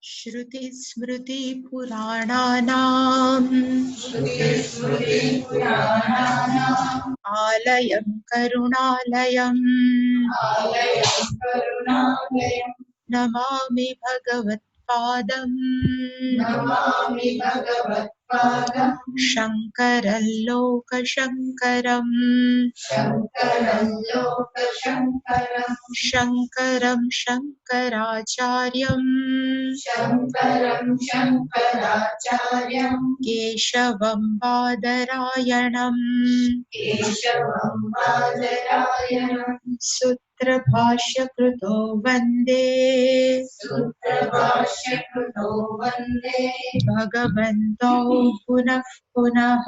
श्रुतिस्मृतिपुराणानाम् आलयं करुणालयम् नमामि भगवत्पादम् शङ्करं लोकशङ्करम् शङ्करं शङ्कराचार्यम् केशवं बादरायणम् सूत्रभाष्यकृतो वन्दे भगवन्तौ पुनः पुनः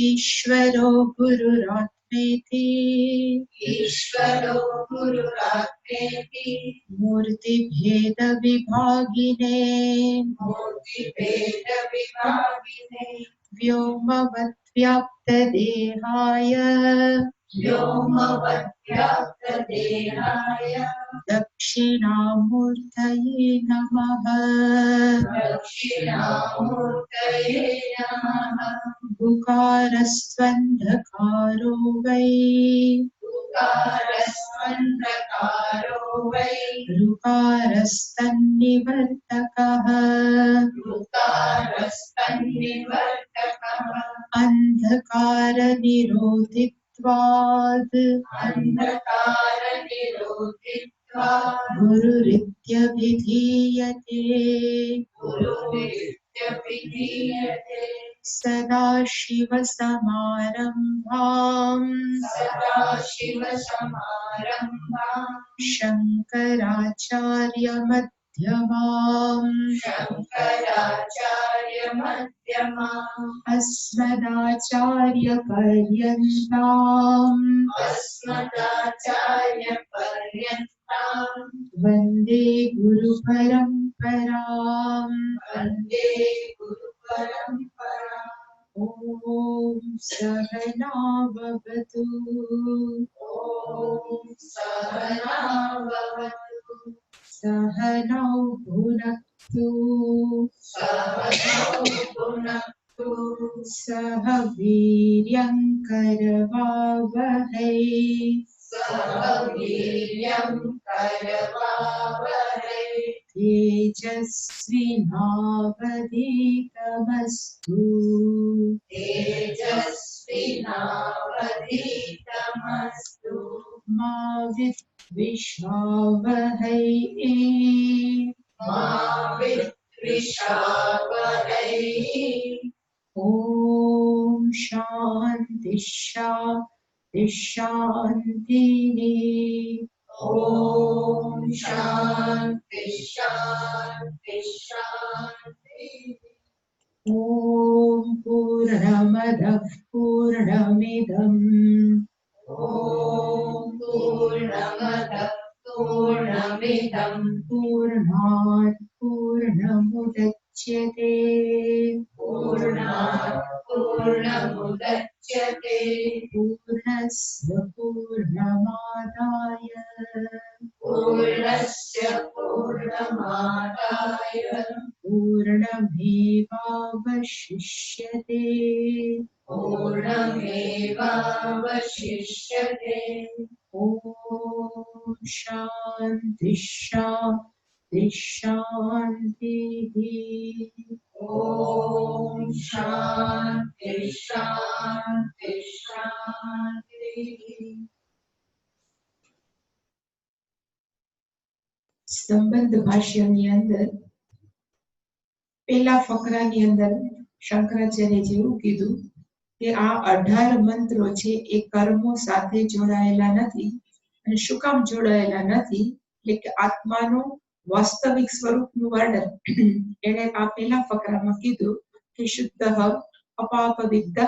ईश्वरो गुरुरात्मेति मूर्तिभेदविभागिने व्योमवद्व्याप्तदेहाय दक्षिणामूर्तये नमः। गुकारस्त्वन्धकारो वै ऋकारस्तन्निवर्तकः अन्धकारनिरोधित्वाद् गुरुरित्यभिधीयते सदाशिवसमारम्भाम् शङ्कराचार्यमध्यमाम् अस्मदाचार्यपर्यन्ताम् वन्दे गुरुपरम्पराम्। ॐ सहना भवतु सहनौ भुनक्तु सह वीर्यङ्करवावहै तेजस्विनावधीतमस्तु मा विद्विषावहै ॐ शान्ति शान्ति शान्तिः। ॐ पूर्णमदः पूर्णमिदम् पूर्णात् पूर्णमुदच्यते पूर्णस्य पूर्णमादाय पूर्णमेवावशिष्यते। ॐ शान्ति शान्ति शान्तिः। સંબંધ ભાષ્યની અંદર પેલા ફકરાની અંદર શંકરાચાર્યજી એવું કીધું કે આ 18 મંત્રો છે એ કર્મો સાથે જોડાયેલા નથી. અને શું કામ જોડાયેલા નથી? એટલે કે આત્માનું વાસ્તવિક સ્વરૂપનું વર્ણન એણે આ પેલા ફકરામાં કીધું કે શુદ્ધઃ અપાપવિદ્ધઃ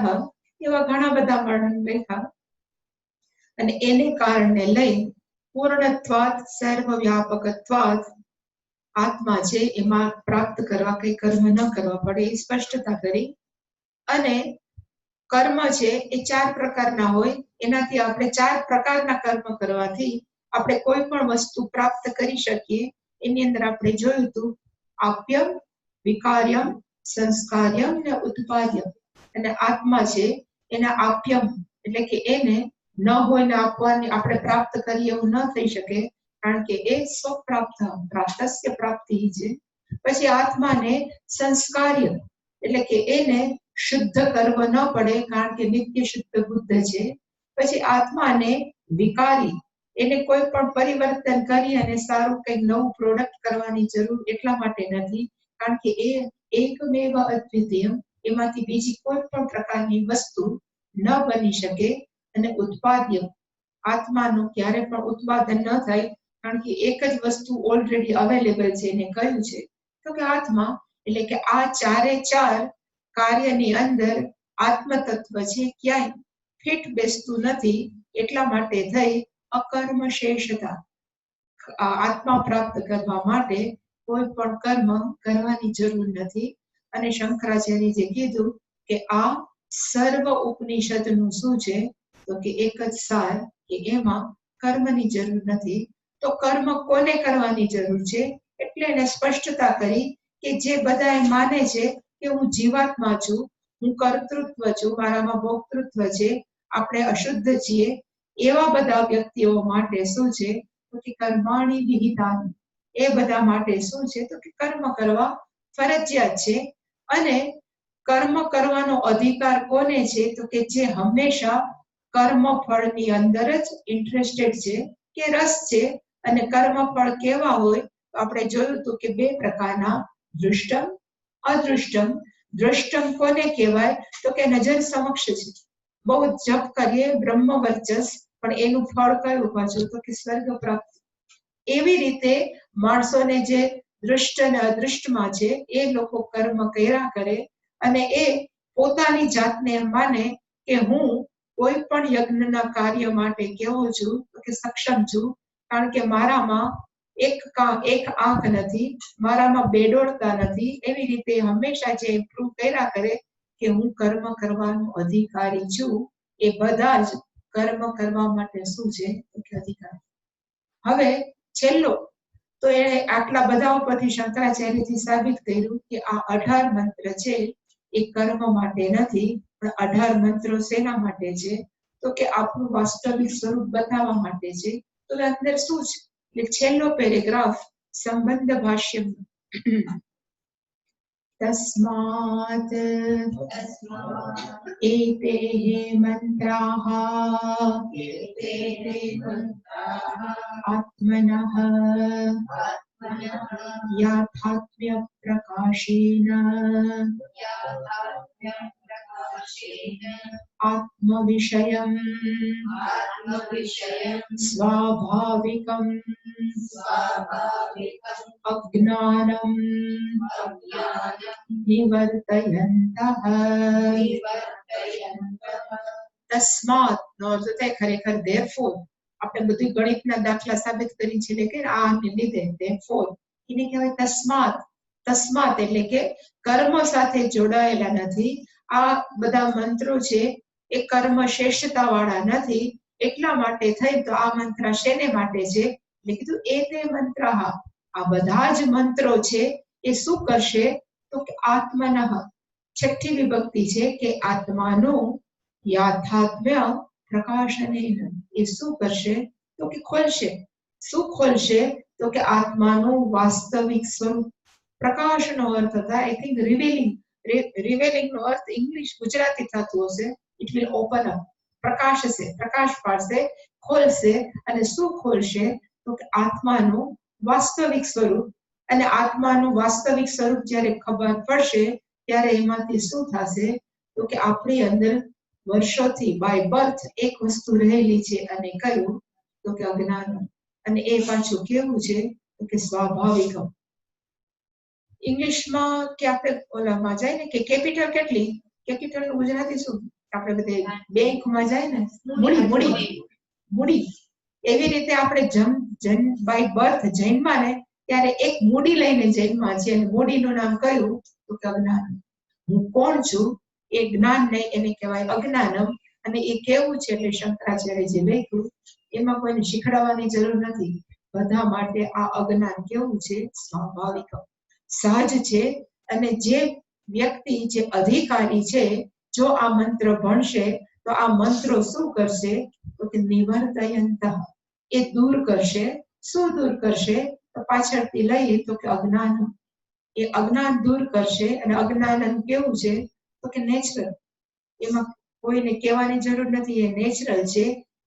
એવા ઘણા બધા વર્ણન લખ્યા. અને એને કારણે લઈ પૂર્ણત્વાદ સર્વવ્યાપકત્વાદ આત્મા છે એમાં પ્રાપ્ત કરવા કઈ કર્મ ન કરવા પડે એ સ્પષ્ટતા કરી. અને કર્મ છે એ 4 પ્રકારના હોય, એનાથી આપણે 4 પ્રકારના કર્મ કરવાથી આપણે કોઈ પણ વસ્તુ પ્રાપ્ત કરી શકીએ એની અંદર આપણે જોયું હતું આપ્યમ, વિકાર્યમ, સંસ્કાર્યમ ને ઉત્પાદ્યમ. અને આત્મા છે એના આપ્યમ એટલે કે એને ન હોય ને આપવાની આપણે પ્રાપ્ત કરીએ એવું ન થઈ શકે, કારણ કે એ સ્વપ્રાપ્ત પ્રાપ્તસ્ય પ્રાપ્તિ છે. પછી આત્માને સંસ્કાર્ય એટલે કે એને શુદ્ધ કરવો ન પડે, કારણ કે નિત્ય શુદ્ધ બુદ્ધ છે. પછી આત્માને વિકારી, એને કોઈ પણ પરિવર્તન કરી અને સારું કંઈક નવું પ્રોડક્ટ કરવાની જરૂર એટલા માટે નથી, કારણ કે એ એકમેવ અદ્વિતીય, એમાંથી બીજી કોઈ પણ પ્રકારની વસ્તુ ન બની શકે. અને ઉત્પાદ્ય, આત્માનું ક્યારે પણ ઉત્પાદન ન થાય, કારણ કે એક જ વસ્તુ ઓલરેડી અવેલેબલ છે. એને કહ્યું છે તો કે આત્મા એટલે કે આ ચારે ચાર કાર્યની અંદર આત્મ તત્વ છે ક્યાંય ફિટ બેસતું નથી, એટલા માટે થઈ અકર્મ શેષતા. આત્મા પ્રાપ્ત કરવા માટે કોઈ પણ કર્મ કરવાની જરૂર નથી. અને શંકરાચાર્યજીએ કીધું કે આ સર્વ ઉપનિષદનું શું છે તો કે એક જ સાર કે એમાં કર્મની જરૂર નથી. તો કર્મ કોને કરવાની જરૂર છે? એટલે એને સ્પષ્ટતા કરી કે જે બધા માને છે કે હું જીવાત્મા છું, હું કર્તૃત્વ છું, મારામાં ભોક્તૃત્વ છે, આપણે અશુદ્ધ છીએ, એવા બધા વ્યક્તિઓ માટે શું છે તો કે કર્માણી વિહિતાની, એ બધા માટે શું છે તો કે કર્મ કરવા ફરજિયાત છે. અને કર્મ કરવાનો અધિકાર કોને છે તો કે જે હંમેશા કર્મ ફળની અંદર જ ઇન્ટરેસ્ટેડ છે કે રસ છે. અને કર્મ ફળ કેવા હોય તો આપણે જોયું હતું કે બે પ્રકારના, દૃષ્ટમ, અદૃષ્ટમ. દૃષ્ટમ કોને કહેવાય તો કે નજર સમક્ષ છે, બહુ જપ કરીએ બ્રહ્મ વર્ચસ, પણ એનું ફળ કયું પાછું તો કે સ્વર્ગ પ્રાપ્તિ. એવી રીતે માણસોને જે દૃષ્ટ અને અદૃષ્ટમાં છે એ લોકો કર્મ કર્યા કરે અને એ પોતાની જાતને એમ માને કે હું કોઈ પણ યજ્ઞના કાર્ય માટે કેવો છું તો કે સક્ષમ છું, કારણ કે મારામાં એક આંખ નથી, મારામાં બેડોળતા નથી. એવી રીતે હંમેશા જે ઇમ્પ્રૂવ કર્યા કરે કે હું કર્મ કરવાનો અધિકારી છું, એ બધા જ કર્મ કરવા માટે શું છે તો કે અધિકાર. હવે છેલ્લો તો એને આટલા બધા ઉપરથી શંકરાચાર્યજી સાબિત કર્યું કે આ 18 મંત્ર છે એ કર્મ માટે નથી, પણ 18 મંત્રો શેના માટે છે તો કે આપણું વાસ્તવિક સ્વરૂપ બતાવવા માટે છે. તો અંદર શું છે એટલે છેલ્લો પેરેગ્રાફ સંબંધ ભાષ્ય, તસ્માત એતેઃ મંત્રાઃ આત્મનઃ યાથાત્મ્ય પ્રકાશેન આત્મવિષયં સ્વાભાવિકં અજ્ઞાનં નિવર્તયन्तઃ. તસ્માત નો અર્થ થાય ખરેખર therefore. આપણે બધું ગણિતના દાખલા સાબિત કરી છે કે આને લીધે therefore એને કહેવાય તસ્માત. તસ્માત એટલે કે કર્મ સાથે જોડાયેલા નથી. આ બધા મંત્રો છે એ કર્મ શ્રેષ્ઠતા વાળા નથી, એટલા માટે થઈ તો આ મંત્ર શેને માટે છે એટલે કીધું એ તે મંત્ર, આ બધા જ મંત્રો છે એ શું કરશે તો કે આત્મનઃ, છઠ્ઠી વિભક્તિ છે કે આત્માનું યાથાત્મ્ય પ્રકાશને, એ શું કરશે તો કે ખોલશે. શું ખોલશે તો કે આત્માનું વાસ્તવિક સ્વરૂપ. પ્રકાશનો અર્થ થાય આઈ થિંક રિવીલિંગ. રિવીલિંગ નો અર્થ ઇંગ્લિશ ગુજરાતી થતું હશે, ઇટ વિલ ઓપન અપ. પ્રકાશશે, પ્રકાશ પાડશે, ખોલશે. અને શું ખોલશે તો કે આત્માનું વાસ્તવિક સ્વરૂપ. અને આત્માનું વાસ્તવિક સ્વરૂપ જ્યારે ખબર પડશે ત્યારે એમાંથી શું થશે તો કે આપણી અંદર વર્ષોથી બાય બર્થ એક વસ્તુ રહેલી છે, અને કયું તો કે અજ્ઞાન. અને એ પાછું કેવું છે તો કે સ્વાભાવિક. ઇંગ્લિશમાં કે આપણે ઓલામાં જાય ને કે કેપિટલ કેટલી, કેપિટલ નું ગુજરાતી શું આપણે બધે બેંકમાં જાય ને મૂડી, મૂડી, મૂડી. એવી રીતે આપણે બાય બર્થ જન્મા ને ત્યારે એક મૂડી લઈને જન્મા છે, અને મૂડીનું નામ કયું તો કે અજ્ઞાન. હું કોણ છું એ જ્ઞાન નહીં, એને કહેવાય અજ્ઞાનમ. અને એ કેવું છે એટલે શંકરાચાર્ય જે લખ્યું એમાં કોઈને શીખડાવવાની જરૂર નથી. બધા માટે આ અજ્ઞાન કેવું છે? સ્વાભાવિક, સહજ છે. અને જે વ્યક્તિ, જે અધિકારી છે, જો આ મંત્ર ભણશે તો આ મંત્રો શું કરશે? તો કે નિવર્તયંત, એ દૂર કરશે. શું દૂર કરશે? તો પાછળથી લઈએ તો કે અજ્ઞાન, એ અજ્ઞાન દૂર કરશે. અને અજ્ઞાન કેવું છે? તો કે નેચરલ, એમાં કોઈને કહેવાની જરૂર નથી, એ નેચરલ છે.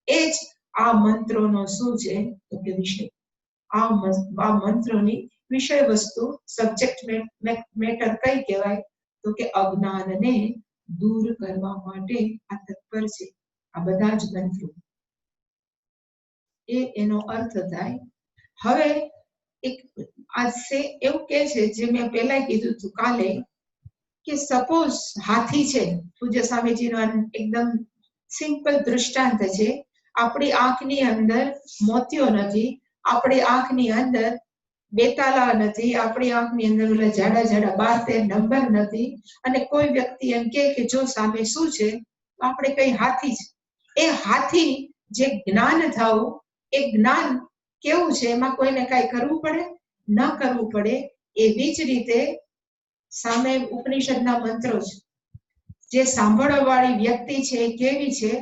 એ જ આ મંત્રોનો શું છે? તો કે વિષય. આ મંત્રોની વિષય વસ્તુ, સબ્જેક્ટ મેટર કઈ કહેવાય? તો કે અજ્ઞાનને દૂર કરવા માટે આ તત્પર છે આ બધા જ મંત્રો. એનો અર્થ થાય. હવે એક એવું કે છે, જે મેં પહેલા કીધું હતું કાલે, કે સપોઝ હાથી છે. પૂજ્ય સ્વામીજીનો એકદમ સિમ્પલ દૃષ્ટાંત છે. આપણી આંખની અંદર મોતિયો નથી, આપણી આંખની અંદર બેતાલા નથી, આપણી આંખની અંદર ઓલા જાડા જાડા 12-13 નંબર નથી. અને કોઈ વ્યક્તિ એમ કે જો સામે શું છે, તો આપણે કઈ હાથી છે. એ હાથી જે જ્ઞાન થવું, એ જ્ઞાન કેવું છે? એમાં કોઈને કઈ કરવું પડે? ન કરવું પડે. એવી જ રીતે સામે ઉપનિષદના મંત્રો છે, જે સાંભળવા વાળી વ્યક્તિ છે એ કેવી છે?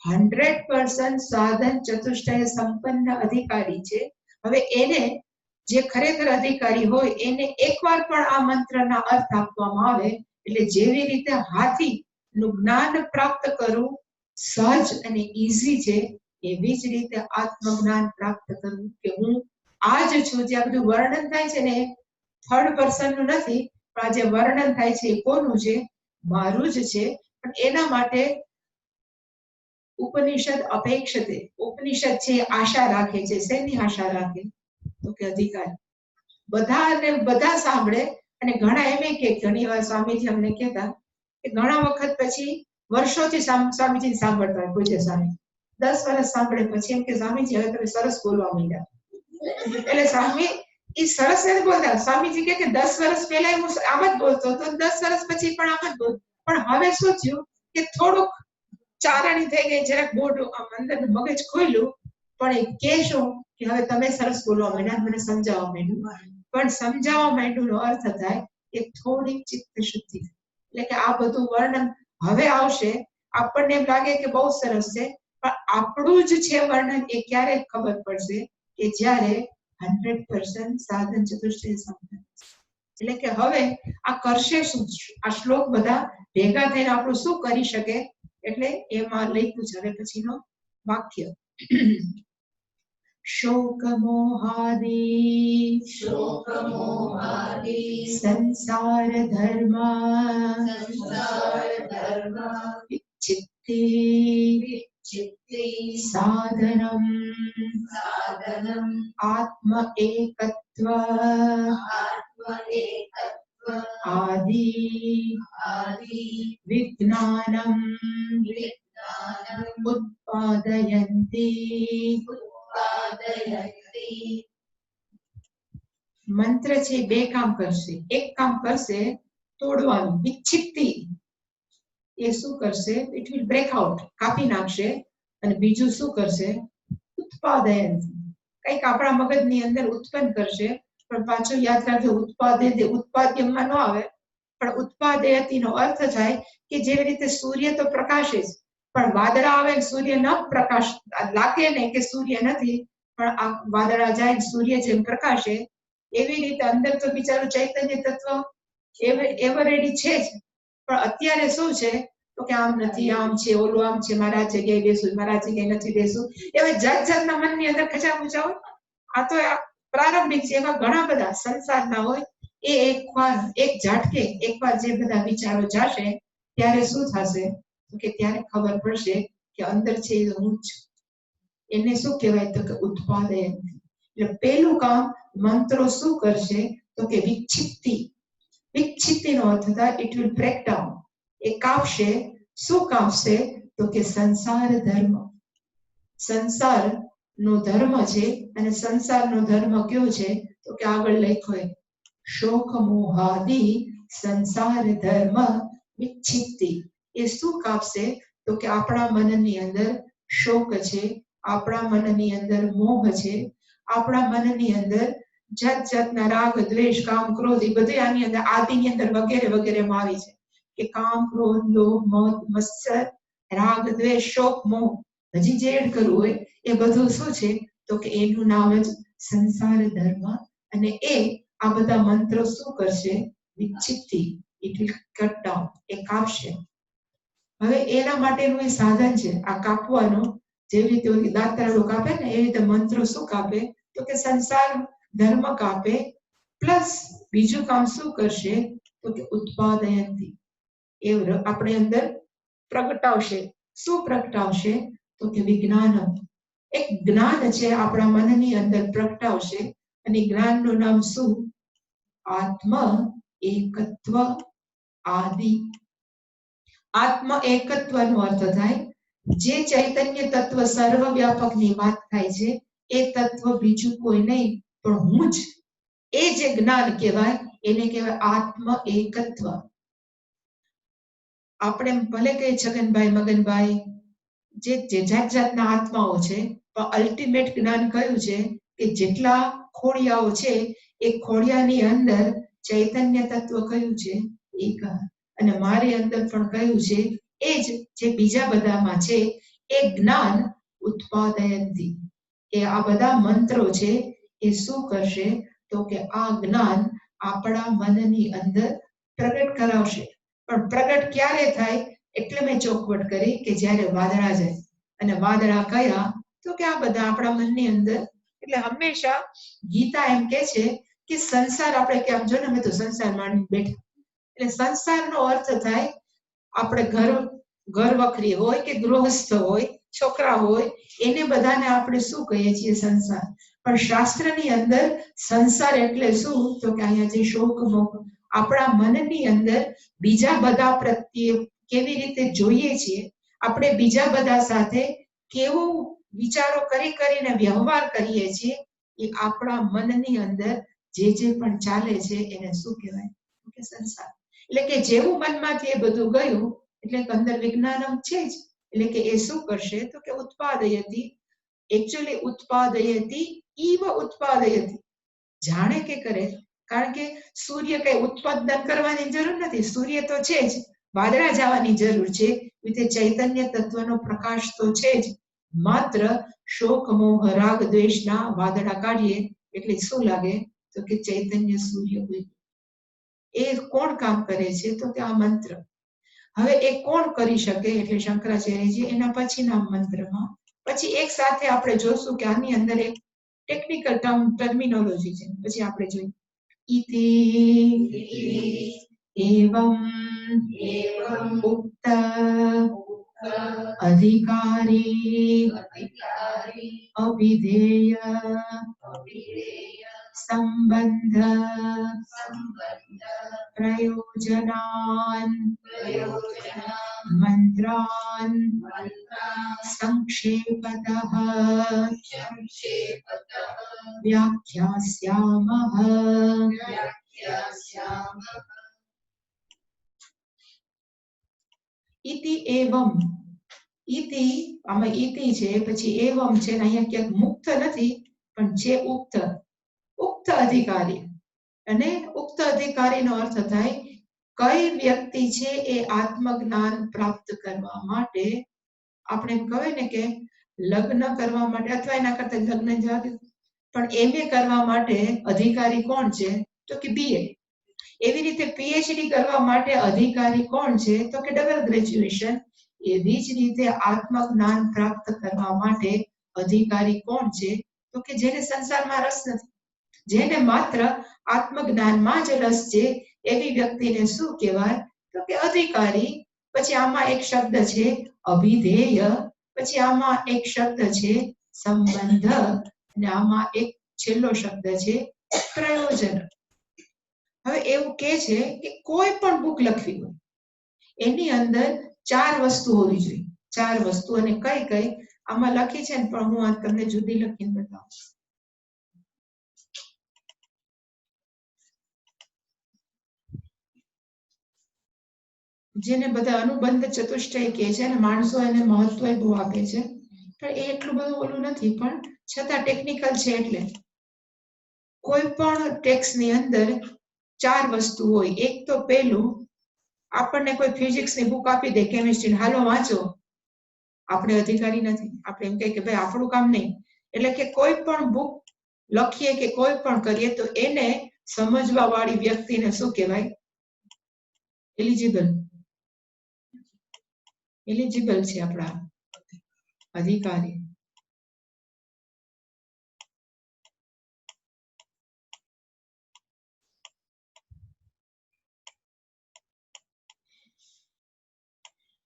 100% સાધન ચતુષ્ટય સંપન્ન અધિકારી છે. હવે એને, જે ખરેખર અધિકારી હોય, એને એકવાર પણ આ મંત્રના અર્થ આપવામાં આવે એટલે જેવી રીતે હાથીનું જ્ઞાન પ્રાપ્ત કરવું સહજ અને ઈઝી છે, એવી જ રીતે આત્મજ્ઞાન પ્રાપ્ત કરવું કે હું આ જ છું. જે આ બધું વર્ણન થાય છે ને, થર્ડ પર્સનનું નથી, પણ આ જે વર્ણન થાય છે એ કોનું છે? મારું જ છે. પણ એના માટે ઉપનિષદ અપેક્ષતે, ઉપનિષદ છે આશા રાખે છે. શેની આશા રાખે? તો કે અધિકાર. બધા સાંભળે. અને ઘણા એમ કે ઘણી વાર સ્વામીજી અમને કહેતા કે ઘણા વખત પછી વર્ષોથી સ્વામીજી સાંભળતા હોય. પૂજ્ય સ્વામી 10 વર્ષ સાંભળે પછી એમ કે સ્વામીજી હવે તમે સરસ બોલવા માંડ્યા. એટલે સ્વામી એ સરસ નથી બોલતા. સ્વામીજી કે 10 વર્ષ પહેલા હું આમ જ બોલતો હતો, 10 વર્ષ પછી પણ આમ જ બોલતો, પણ હવે શું થયું કે થોડુંક ચારણી થઈ ગઈ, જરાક બોલવું, આમ અંદરનું મગજ ખોલ્યું. પણ એ કે શું કે હવે તમે સરસ બોલવા માંડ્યા, મને સમજાવવા માંડ્યું. પણ સમજાવવા માંડ્યું નો અર્થ થાય કે થોડીક ચિત્ત શુદ્ધિ. એટલે કે આ બધું વર્ણન હવે આવશે. આપણને એમ લાગે કે બહુ સરસ છે, પણ આપણું જ છે વર્ણન. એ ક્યારે ખબર પડશે? કે જ્યારે 100% સાધન ચતુષ્ટય સંપન્ન. એટલે કે હવે આ કરશે શું? આ શ્લોક બધા ભેગા થઈને આપણું શું કરી શકે? એટલે એમાં લખ્યું છે હવે પછીનો વાક્ય. શોકમોહાદી સંસાર ધર્મ વિચ્છિત્તિ સાધનમ આત્મ એકત્વ આદિ વિજ્ઞાનમ ઉત્પાદયંતિ. મંત્ર છે બે કામ કરશે. એક કામ કરશે તોડવાનું, વિચ્છિત્તિ. એ શું કરશે? ઇટ વિલ બ્રેક આઉટ, કાપી નાખશે. અને બીજું શું કરશે? ઉત્પાદયંતિ, કંઈક આપણા મગજની અંદર ઉત્પન્ન કરશે. પણ પાછું યાદ રાખજો, ઉત્પાદ્યમાં ન આવે, પણ ઉત્પાદયતિ નો અર્થ થાય કે જેવી રીતે સૂર્ય તો પ્રકાશે જ, પણ વાદળા આવે સૂર્ય ન પ્રકાશ લાગે ને કે સૂર્ય નથી, પણ આ વાદળા જાય સૂર્ય જેમ પ્રકાશે, એવી રીતે અંદર તો બિચારું ચૈતન્ય તત્વ એવર રેડી છે જ. પણ અત્યારે શું છે? તો કે આમ નથી, આમ છે, ઓલું આમ છે, મારા જગ્યાએ બેસું, મારા જગ્યાએ નથી બેસું. એવા જાત જાતના મનની અંદર ખચા પૂછા હોય. આ તો પ્રારંભિક છે. એવા ઘણા બધા સંસારના હોય. એ એક ઝાટકે એકવાર જે બધા વિચારો જાશે ત્યારે શું થશે? કે ત્યારે ખબર પડશે કે અંદર છે એ હું જ. એને શું કહેવાય? તો કે ઉત્પાદન. એટલે પહેલું કામ મંત્રો શું કરશે? તો કે વિચ્છિત્તિ. વિચ્છિત્તિનો અર્થ થાય ઇટ વિલ બ્રેક ડાઉન. એ કાપશે. શું કાપશે? તો કે સંસાર ધર્મ. સંસાર નો ધર્મ છે. અને સંસારનો ધર્મ કયો છે? તો કે આગળ લખ્યો શોક મોહાદી સંસાર ધર્મ વિચ્છિત્તિ. એ શું કાપશે? તો કે આપણા મનની અંદર શોક છે, આપણા મનની અંદર મોહ છે, આપણા મનની અંદર જાત જાતના રાગ, દ્વેષ, કામ, ક્રોધ એ બધું આની અંદર આદિની અંદર વગેરે વગેરેમાં આવી છે કે કામ, ક્રોધ, લોભ, મદ, મત્સર, રાગ, દ્વેષ, શોક, મોહ હજી જે એડ કરવું હોય એ બધું શું છે તો કે એનું નામ જ સંસાર ધર્મ. અને એ આ બધા મંત્રો શું કરશે? વિચ્છિત્તિ, ઇટ વિલ કટ ડાઉન, એ કાપશે. હવે એના માટેનું એ સાધન છે આ કાપવાનું. જેવી રીતે દાંતરડું કાપે ને એવી રીતે મંત્રો શું કાપે તો કે સંસાર ધર્મ કાપે, પ્લસ બીજું કામ શું કરશે તો કે ઉત્પાદયંતી, એ આપણે અંદર પ્રગટાવશે. શું પ્રગટાવશે તો કે વિજ્ઞાનમ, એક જ્ઞાન છે આપણા મનની અંદર પ્રગટાવશે. અને જ્ઞાનનું નામ શું? આત્મ એકત્વ આદિ. આત્મ એકત્વનો અર્થ થાય જે ચૈતન્ય તત્વ સર્વવ્યાપકની વાત થાય છે એ તત્વ બીજું કોઈ નહીં પણ હું જ. એ જે જ્ઞાન કહેવાય એને કહેવાય આત્મ એકત્વ. આપણે ભલે કહીએ છગનભાઈ, મગનભાઈ, જે જાત જાતના આત્માઓ છે, પણ અલ્ટિમેટ જ્ઞાન કયું છે કે જેટલા ખોડિયાઓ છે એ ખોડિયાની અંદર ચૈતન્ય તત્વ કયું છે? એક. અને મારી અંદર પણ કયું છે? એ જ જે બીજા બધામાં છે એ જ્ઞાન ઉત્પાદયંતી. એ આ બધા મંત્રો છે એ શું કરશે તો કે આ જ્ઞાન આપણા મનની અંદર પ્રગટ કરાવશે. પણ પ્રગટ ક્યારે થાય? એટલે મેં ચોખવટ કરી કે જ્યારે વાદળા જાય. અને વાદળા કયા તો કે આ બધા આપણા મનની અંદર. એટલે હંમેશા ગીતા એમ કે છે કે સંસાર આપણે કેમ જો ને અમે તો સંસાર માણી બેઠા. એટલે સંસારનો અર્થ થાય આપણે ઘર વખરી હોય કે ગૃહસ્થ હોય, છોકરા હોય, એને બધાને આપણે શું કહીએ છીએ? સંસાર. પણ શાસ્ત્રની અંદર સંસાર એટલે શું તો કે અહીંયા જે શોક, મોહ આપણા મનની અંદર બીજા બધા પ્રત્યે કેવી રીતે જોઈએ છીએ, આપણે બીજા બધા સાથે કેવું વિચારો કરીને વ્યવહાર કરીએ છીએ, એ આપણા મનની અંદર જે પણ ચાલે છે એને શું કહેવાય કે સંસાર. એટલે કે જેવું મનમાંથી એ બધું ગયું એટલે અંદર વિજ્ઞાનમ છે જ. એટલે કે એ શું કરશે તો કે ઉત્પાદયતી. એકચ્યુઅલી ઉત્પાદયતી ઈવ ઉત્પાદયતી, જાણે કે કરે. કારણ કે સૂર્ય કઈ ઉત્પાદન કરવાની જરૂર નથી, સૂર્ય તો છે જ. વાદળા જવાની જરૂર છે, રીતે ચૈતન્ય તત્વનો પ્રકાશ તો છે જ. માત્ર શોક, મોહ, રાગ, દ્વેષના વાદળા કાઢીએ એટલે શું લાગે તો કે ચૈતન્ય સૂર્ય હોય. એ કોણ કામ કરે છે તો કે આ મંત્ર. હવે એ કોણ કરી શકે? એટલે શંકરાચાર્યજી એના પછીના મંત્રમાં પછી એક સાથે આપણે જોશું કે આની અંદર એક ટેકનિકલ ટર્મિનોલોજી છે, પછી આપણે જોઈએ. ઇતિ એવમ ઉક્ત અધિકારી અવિધેય સંબંધ પ્રયોજનાન મંત્રાન સંક્ષેપતઃ વ્યાખ્યાસ્યામઃ. ઇતિ એવમ. ઇતિ, આમાં ઇતિ છે, પછી એવમ છે, અહીંયા ક્યાંક મુક્ત નથી પણ છે ઉક્ત. ઉક્ત અધિકારી. અને ઉક્ત અધિકારીનો અર્થ થાય કઈ વ્યક્તિ છે એ આત્મજ્ઞાન પ્રાપ્ત કરવા માટે, આપણે કહે ને કે લગ્ન કરવા માટે અથવા એના કરતા લગ્ન જવા દે, પણ એમએ કરવા માટે અધિકારી કોણ છે તો કે બીએ. એવી રીતે પીએચડી કરવા માટે અધિકારી કોણ છે તો કે ડબલ ગ્રેજ્યુએશન. એવી જ રીતે આત્મજ્ઞાન પ્રાપ્ત કરવા માટે અધિકારી કોણ છે તો કે જેને સંસારમાં રસ નથી, જેને માત્ર આત્મજ્ઞાનમાં જ રસ છે, એવી વ્યક્તિને શું કહેવાય તો કે અધિકારી. પછી આમાં એક શબ્દ છે અભિધેય, પછી આમાં એક શબ્દ છે સંબંધ, અને આમાં એક છેલ્લો શબ્દ છે પ્રયોજન. હવે એવું કે છે કે કોઈ પણ બુક લખવી હોય એની અંદર 4 વસ્તુ હોવી જોઈએ. 4 વસ્તુ. અને કઈ કઈ આમાં લખી છે ને, પણ હું આ તમને જુદી લખીને બતાવું. જેને બધા અનુબંધ ચતુષ્ટય કહે છે અને માણસો એને મહત્વ બહુ આપે છે, પણ એ એટલું બધું ઓલું નથી, પણ છતાં ટેકનિકલ છે. એટલે કોઈ પણ ટેક્સની અંદર 4 વસ્તુ હોય. એક તો પેલું, આપણને કોઈ ફિઝિક્સની બુક આપી દે, કેમિસ્ટ્રી, હાલો વાંચો, આપણે અધિકારી નથી. આપણે એમ કહીએ કે ભાઈ આપણું કામ નહીં. એટલે કે કોઈ પણ બુક લખીએ કે કોઈ પણ કરીએ તો એને સમજવા વાળી વ્યક્તિને શું કહેવાય? એલિજિબલ છે આપણા અધિકારી.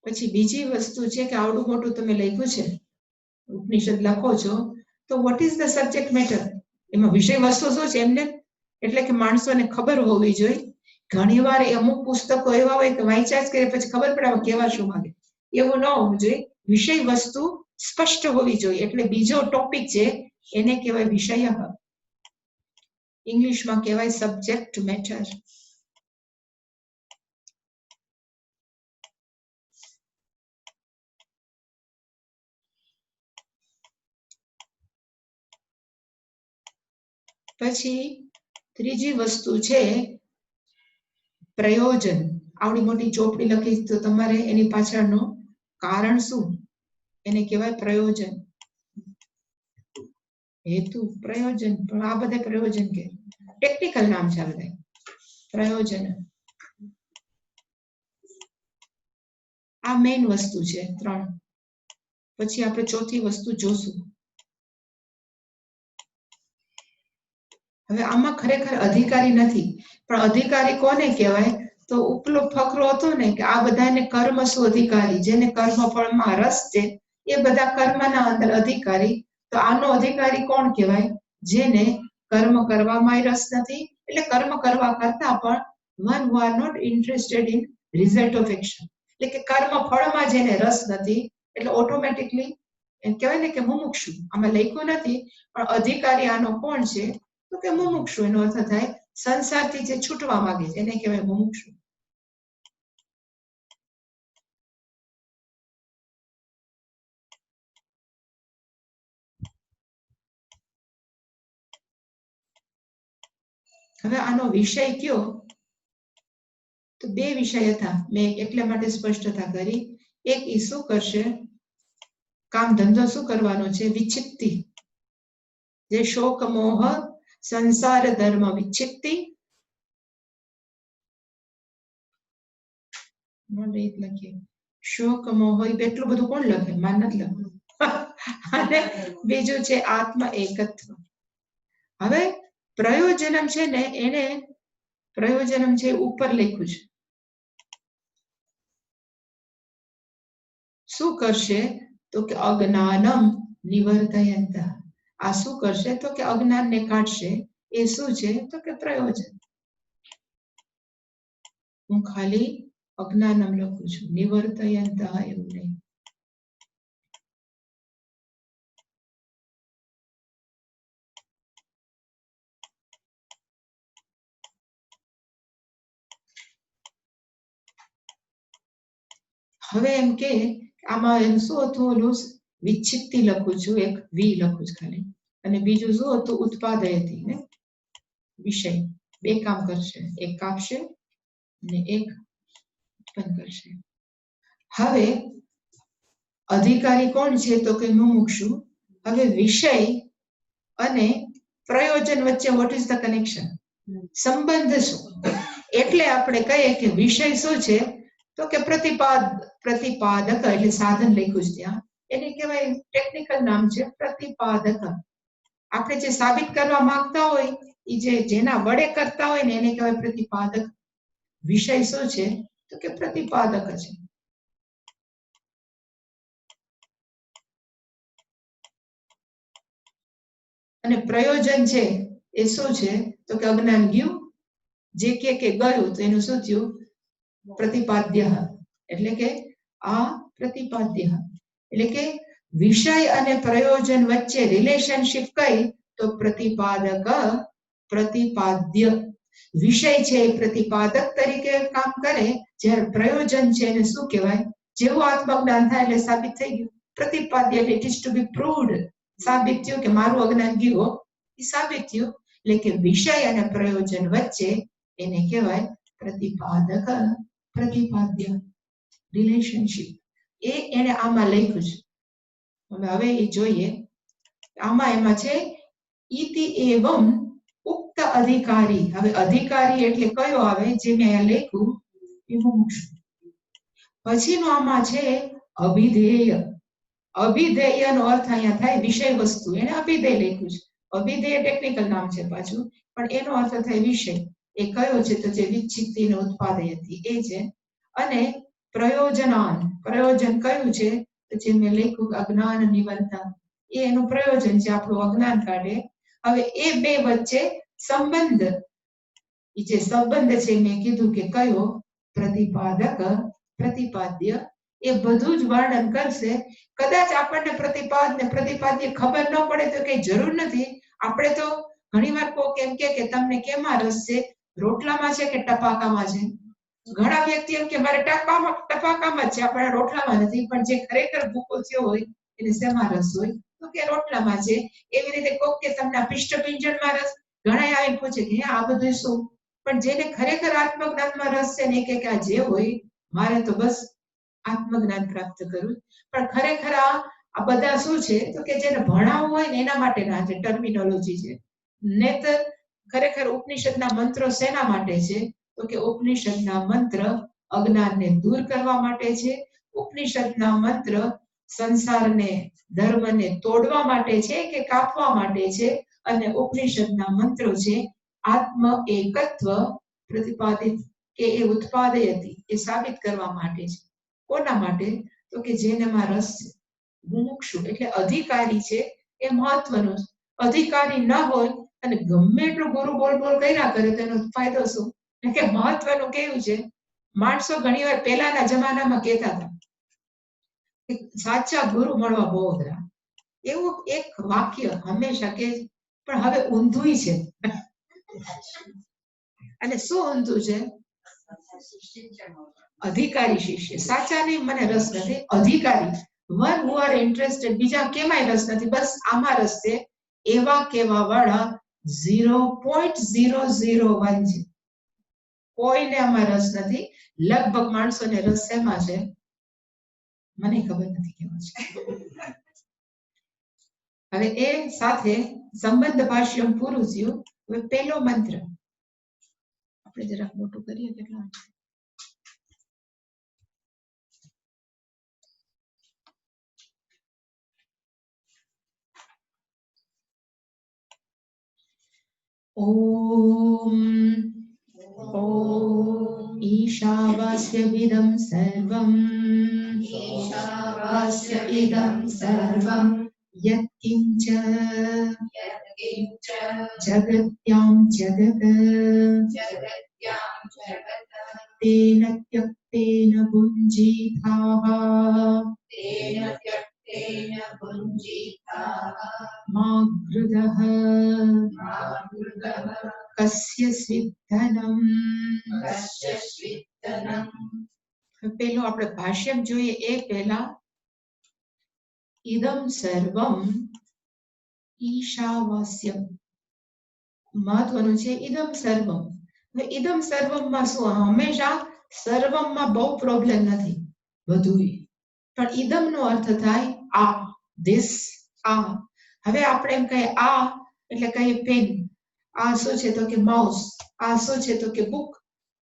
પછી બીજી વસ્તુ છે કે આવડું મોટું તમે લખ્યું છે, ઉપનિષદ લખો છો, તો what is the subject matter? એમાં વિષય વસ્તુ શું છે એમને? એટલે કે માણસોને ખબર હોવી જોઈએ. ઘણી વાર અમુક પુસ્તકો એવા હોય કે વાંચ્યા જ કરે પછી ખબર પડે કેવા શું માંગે. એવું ન હોવું જોઈએ. વિષય વસ્તુ સ્પષ્ટ હોવી જોઈએ. એટલે બીજો ટોપિક છે એને કહેવાય વિષય. ઇંગ્લિશમાં કહેવાય સબ્જેક્ટ મેટર. પછી ત્રીજી વસ્તુ છે પ્રયોજન. આવડી મોટી ચોપડી લખી તો તમારે એની પાછળનું કારણ શું? એને કહેવાય પ્રયોજન. હેતુ, પ્રયોજન, પણ આ બધા પ્રયોજન કે ટેકનિકલ નામ છે આ બધા પ્રયોજન. આ મેઇન વસ્તુ છે 3. પછી આપણે ચોથી વસ્તુ જોશું. હવે આમાં ખરેખર અધિકારી નથી, પણ અધિકારી કોને કહેવાય? તો ઉપલો ફકરો હતો ને કે આ બધાને કર્મ શું અધિકારી, જેને કર્મફળમાં રસ છે એ બધા કર્મના અંદર અધિકારી. તો આનો અધિકારી કોણ કહેવાય? જેને કર્મ કરવામાં રસ નથી, એટલે કર્મ કરવા કરતા પણ one who are not interested in result of action, એટલે કે કર્મ ફળમાં જેને રસ નથી, એટલે ઓટોમેટિકલી એમ કહેવાય ને કે મુમુક્ષુ. આમાં લખ્યું નથી પણ અધિકારી આનો કોણ છે? તો કે મુમુક્ષુ. એનો અર્થ થાય સંસારથી જે છૂટવા માંગે છે એને કહેવાય મુમુક્ષુ. હવે આનો વિષય કયો? તો 2 વિષય હતા. મેં એટલા માટે સ્પષ્ટતા કરી. એક ઈ શું કરશે? કામ ધંધો શું કરવાનો છે? વિચિત્તિ. જે શોક મોહ સંસાર ધર્મ વિચિત્તિ. લખીએ શોક મોહ. એટલું બધું કોણ લખે? માન નથી લખવું. અને બીજું છે આત્મ એકત્વ. હવે પ્રયોજનમ છે ને, એને પ્રયોજનમ છે ઉપર લખ્યું છે. શું કરશે? તો કે અજ્ઞાનમ નિવર્તયંત. આ શું કરશે? તો કે અજ્ઞાનને કાઢશે. એ શું છે? તો કે પ્રયોજન. હું ખાલી અજ્ઞાનમ લખું છું, નિવર્તયંત એવું નહીં. હવે એમ કે આમાં એમ શું હતું? ઓલું વિચિત્તિ લખું છું, એક વી લખું છું ખાલી, અને બીજું શું હતું? ઉત્પાદયતી ને વિષય. 2 કામ કરશે, એક કાપશે અને એક ઉત્પન્ન કરશે. હવે અધિકારી કોણ છે? તો કે મુમુક્ષુ. હવે વિષય અને પ્રયોજન વચ્ચે વોટ ઇઝ ધ કનેક્શન? સંબંધ શું? એટલે આપણે કહીએ કે વિષય શું છે? તો કે પ્રતિપાદક. એટલે સાધન લખ્યું છે ત્યાં, એને કહેવાય ટેકનિકલ નામ છે પ્રતિપાદક. આપણે જે સાબિત કરવા માંગતા હોય એ જેના વડે કરતા હોય ને એને કહેવાય પ્રતિપાદક. વિષય શું છે? તો કે પ્રતિપાદક છે. અને પ્રયોજન છે એ શું છે? તો કે અજ્ઞાન ગયું. જે કે ગયું તો એનું શું થયું? પ્રતિપાદ્ય. એટલે કે આ પ્રતિપાદ્ય. એટલે કે વિષય અને પ્રયોજન વચ્ચે રિલેશનશિપ કઈ? તો પ્રતિપાદક પ્રતિપાદ્ય. વિષય છે એ પ્રતિપાદક તરીકે કામ કરે જ્યારે પ્રયોજન છે એને શું કહેવાય? જેવું આત્મજ્ઞાન થાય એટલે સાબિત થઈ ગયું. પ્રતિપાદ્ય એટલે it is to be proved, સાબિત થયું કે મારું અજ્ઞાન ગયું, એ સાબિત થયું. એટલે કે વિષય અને પ્રયોજન વચ્ચે એને કહેવાય પ્રતિપાદક પ્રતિપાદ્ય રિલેશનશિપ. એ એને આમાં લખ્યું છે. હવે એ જોઈએ આમાં એમાં છે ઇતિ એવમ ઉક્ત અધિકારી. હવે અધિકારી એટલે કયો આવે? જે મેં અહીંયા લખ્યું એ મુમુક્ષુ. પછીનો આમાં છે અભિધેય. અભિધેયનો અર્થ અહીંયા થાય વિષય વસ્તુ. એને અભિધેય લખ્યું છે. અભિધેય ટેકનિકલ નામ છે પાછું, પણ એનો અર્થ થાય વિષય. એ કયો છે? તો જે વિચ્છિત્તિને ઉત્પાદયતી એ છે. અને પ્રયોજનાન, પ્રયોજન કયું છે? તો જે મેં લખ્યું અજ્ઞાન નિવંતા, એ એનું પ્રયોજન છે, આપણું અજ્ઞાન કાઢે. હવે એ બે વચ્ચે સંબંધ, એ જે સંબંધ છે મેં કીધું કે કયો? પ્રતિપાદક પ્રતિપાદ્ય. એ બધું જ વર્ણન કરશે. કદાચ આપણને પ્રતિપાદ ને પ્રતિપાદ્ય ખબર ન પડે તો કઈ જરૂર નથી. આપણે તો ઘણીવાર કોક એમ કે તમને કેમાં રસ છે? રોટલામાં છે કે ટપાકામાં છે? ઘણા વ્યક્તિ એમ કે મારે ટપાકામાં જ છે, આપણે રોટલામાં નથી. પણ જે ખરેખર ભૂકો થયો હોય એને શેમાં રસ હોય? તો કે રોટલામાં છે. એવી રીતે કોક કે તમને પિષ્ટપિંજણમાં રસ, ઘણા આવીને પૂછે કે આ બધું શું? પણ જેને ખરેખર આત્મજ્ઞાનમાં રસ છે ને કે આ જે હોય મારે તો બસ આત્મજ્ઞાન પ્રાપ્ત કરવું. પણ ખરેખર આ બધા શું છે? તો કે જેને ભણાવવું હોય ને એના માટેના જે ટર્મિનોલોજી છે. નહીતર ખરેખર ઉપનિષદના મંત્રો શેના માટે છે? તો કે ઉપનિષદના મંત્ર અજ્ઞાનને દૂર કરવા માટે છે. ઉપનિષદના મંત્ર સંસારને, ધર્મને તોડવા માટે છે કે કાપવા માટે છે. અને ઉપનિષદના મંત્રો છે આત્મ એકત્વ પ્રતિપાદિત કે એ ઉત્પાદયતી એ સાબિત કરવા માટે છે. કોના માટે? તો કે જેનેમાં રસ છે. મુમુક્ષુ એટલે અધિકારી છે, એ મહત્વનું. અધિકારી ન હોય અને ગમે એટલું ગુરુ બોલ બોલ કર્યા કરે તો એનો ફાયદો શું? કે મહત્વનું કેવું છે? માણસો ઘણીવાર પહેલાના જમાનામાં કહેતા હતા સાચા ગુરુ મળવા બહુ અઘરા. એવું એક વાક્ય હંમેશા કે, પણ હવે ઊંધું છે. અને શું ઊંધું છે? અધિકારી શિષ્ય. સાચાની મને રસ નથી, અધિકારી વન હુ આર ઇન્ટરેસ્ટેડ. બીજા કેમાંય રસ નથી, બસ આમાં રસ છે. એવા કેવા વાળા 0.001 છે. કોઈને આમાં રસ નથી. લગભગ માણસોને રસ શેમાં છે? મને ખબર નથી કેવા છે. હવે એ સાથે સંબંધ ભાષ્યમ પૂરું થયું. હવે પહેલો મંત્ર આપણે જરાક મોટું કરીએ. કેટલા છે? ઓમ ईशावास्य विदं सर्वं यत्किञ्च जगत्यां जगत् तेन त्यक्तेन भुञ्जीथाः मा गृधः कस्य स्विद्धनम्. પેલું આપણે ભાષ્યમ જોઈએ એ પહેલા ઇદમ સર્વમ ઈશાવાસ્યમ મહત્વનું છે. ઇદમ સર્વમ. હવે ઇદમ સર્વમમાં શું? હંમેશા સર્વમમાં બહુ પ્રોબ્લેમ નથી, બધું. પણ ઇદમ નો અર્થ થાય આ, ધીસ, આ. હવે આપણે એમ કહીએ આ એટલે કહીએ પેન. આ શું છે? તો કે માઉસ. આ શું છે? તો કે બુક.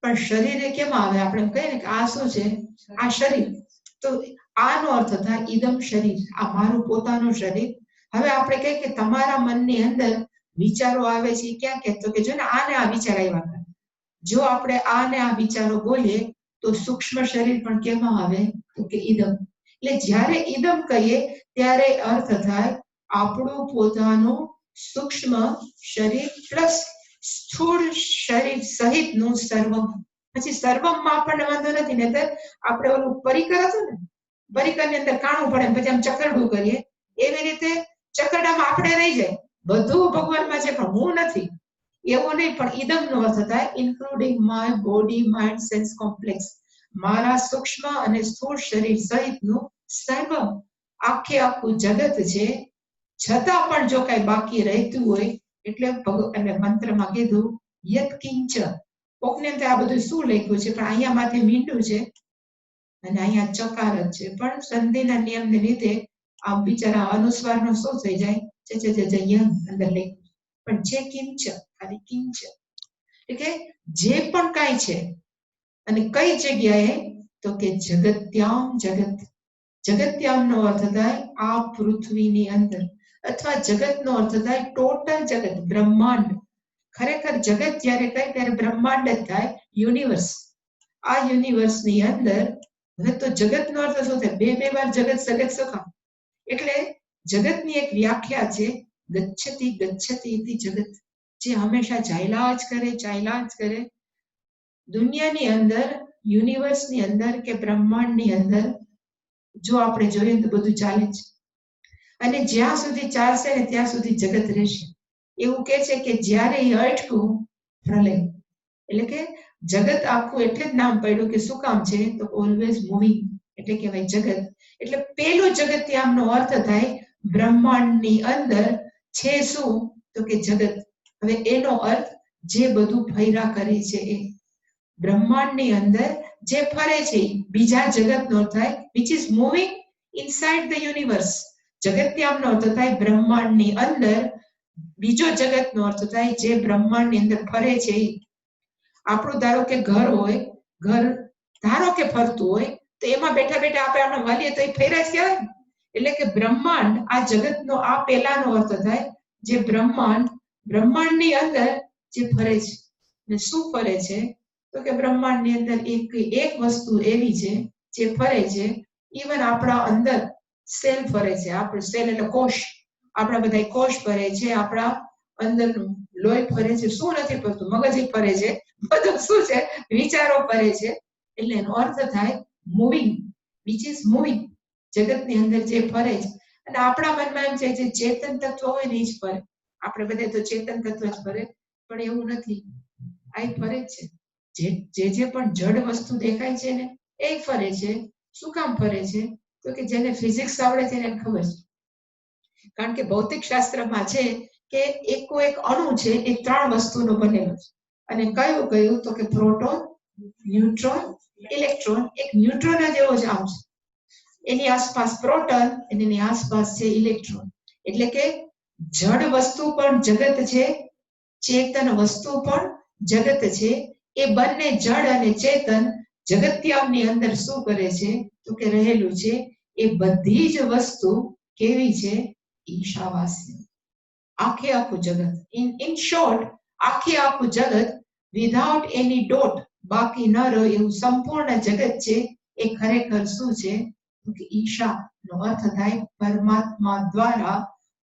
પણ શરીરે કેમ આવે? આપણે એમ કહીએ ને કે આ શું છે? આ શરીર. તો આનો અર્થ થાય ઇદમ શરીર, આ મારું પોતાનું શરીર. હવે આપણે કહીએ કે તમારા મનની અંદર વિચારો આવે છે, ક્યાં કે? તો કે જો ને આને આ વિચાર આવ્યા કરે. જો આપણે આને આ વિચારો બોલીએ તો સૂક્ષ્મ શરીર પણ કેમાં આવે? તો કે ઇદમ. એટલે જ્યારે ઇદમ કહીએ ત્યારે અર્થ થાય આપણું પોતાનું સૂક્ષ્મ શરીર પ્લસ સ્થૂળ શરીર સહિતનું સર્વમ. પછી સર્વમમાં આપણને વાંધો નથી. નહીતર આપણે ઓલું પરિકર હતું ને, પરિકરની અંદર કાણું પડે પછી આમ ચકરડું કરીએ, એવી રીતે ચકરડામાં આપણે રહી જાય. બધું ભગવાનમાં છે પણ હું નથી એવું નહીં. પણ ઇદમ નો અર્થ થાય including my body, mind, sense complex. મારા સૂક્ષ્મ અને સ્થૂળ શરીર સહિતનું સર્વ આખે આખું જગત છે, છતાં પણ જો કઈ બાકી રહેતું હોય એટલે મંત્રમાં કીધું યત કિંચ. કોકને આ બધું શું લખ્યું છે, પણ અહીંયા માથે મીંડું છે અને અહીંયા ચકાર જ છે, પણ સંધિના નિયમને લીધે આ બિચારા અનુસ્વારનો શું થઈ જાય યન અંદર લખ્યું, પણ જે કિંચ ખાલી કિંચ એટલે કે જે પણ કાંઈ છે. અને કઈ જગ્યાએ તો કે જગત્યામ જગત. જગત્યામ નો અર્થ થાય આ પૃથ્વીની અંદર, અથવા જગત નો અર્થ થાય ટોટલ જગત, બ્રહ્માંડ. ખરેખર જગત જયારે કહે ત્યારે બ્રહ્માંડ જ થાય, યુનિવર્સ. આ યુનિવર્સ ની અંદર હવે તો જગત નો અર્થ શું થાય? બે વાર જગત સગત સખા. એટલે જગતની એક વ્યાખ્યા છે ગચ્છતિ ગચ્છતિ ઇતિ જગત, જે હંમેશા ચાલ્યા જ કરે. દુનિયાની અંદર, યુનિવર્સની અંદર કે બ્રહ્માંડની અંદર જો આપણે જોઈએ તો બધું ચાલે છે, અને જ્યાં સુધી ચાલશે ને ત્યાં સુધી જગત રહેશે. એવું કે છે કે જ્યારે એ અટકું પ્રલય, એટલે કે જગત આખું એટલે જ નામ પડ્યું કે શું કામ છે તો ઓલવેઝ મૂવિંગ, એટલે કહેવાય જગત. એટલે પેલું જગત્યામનો અર્થ થાય બ્રહ્માંડની અંદર છે શું તો કે જગત. હવે એનો અર્થ જે બધું ફર્યા કરે છે એ બ્રહ્માંડની અંદર જે ફરે છે બીજા જગતનો થાય which is moving inside the universe. જગત્યામનો અર્થ થાય બ્રહ્માંડની અંદર, બીજો જગતનો અર્થ થાય જે બ્રહ્માંડની અંદર ફરે છે. આપણું ધારો કે ઘર હોય, ઘર ધારો કે ફરતું હોય તો એમાં બેઠા બેઠા આપણે આને વાલીએ તો એ ફેરે જ કહેવાય. એટલે કે બ્રહ્માંડ આ જગતનો આ પહેલાનો અર્થ થાય જે બ્રહ્માંડની અંદર જે ફરે છે. ને શું ફરે છે તો કે બ્રહ્માંડની અંદર એક વસ્તુ એવી છે જે ફરે છે. ઇવન આપણા અંદર સેલ ફરે છે, આપણે સેલ એટલે કોષ, આપણા બધા કોષ ફરે છે, આપણા અંદરનું લોહી ફરે છે. શું નથી ફરતું? મગજ ફરે છે, બધું શું છે વિચારો ફરે છે. એટલે એનો અર્થ થાય મૂવિંગ, which is moving. જગતની અંદર જે ફરે છે, અને આપણા મનમાં એમ છે જે ચેતન તત્વ હોય ને એ જ ફરે. આપણે બધા તો ચેતન તત્વ જ ફરે, પણ એવું નથી. આ ફરે જ છે. જે પણ જડ વસ્તુ દેખાય છે ને એ ફરે છે. શું કામ ફરે છે તો કે જેને ફિઝિક્સ આવડે છે એને ખબર છે. કારણ કે ભૌતિક શાસ્ત્રમાં છે કે એક અણુ છે એ 3 વસ્તુનો બનેલો છે. અને કયું તો કે પ્રોટોન, ન્યુટ્રોન, ઇલેક્ટ્રોન. એક ન્યુટ્રોન જ એવો જ આમ છે, એની આસપાસ પ્રોટોન અને એની આસપાસ છે ઇલેક્ટ્રોન. એટલે કે જડ વસ્તુ પણ જગત છે, ચેતન વસ્તુ પણ જગત છે. એ બંને જડ અને ચેતન જગત્યામની અંદર શું કરે છે તો કે રહેલું છે. એ બધી જ વસ્તુ કેવી છે? ઈશાવાસ્ય. આખે આખું જગત, ઇન શોર્ટ આખે આખું જગત વિધાઉટ એની ડોટ, બાકી ન રહ્યો એવું સંપૂર્ણ જગત છે. એ ખરેખર શું છે તો કે ઈશા નો અર્થ થાય પરમાત્મા દ્વારા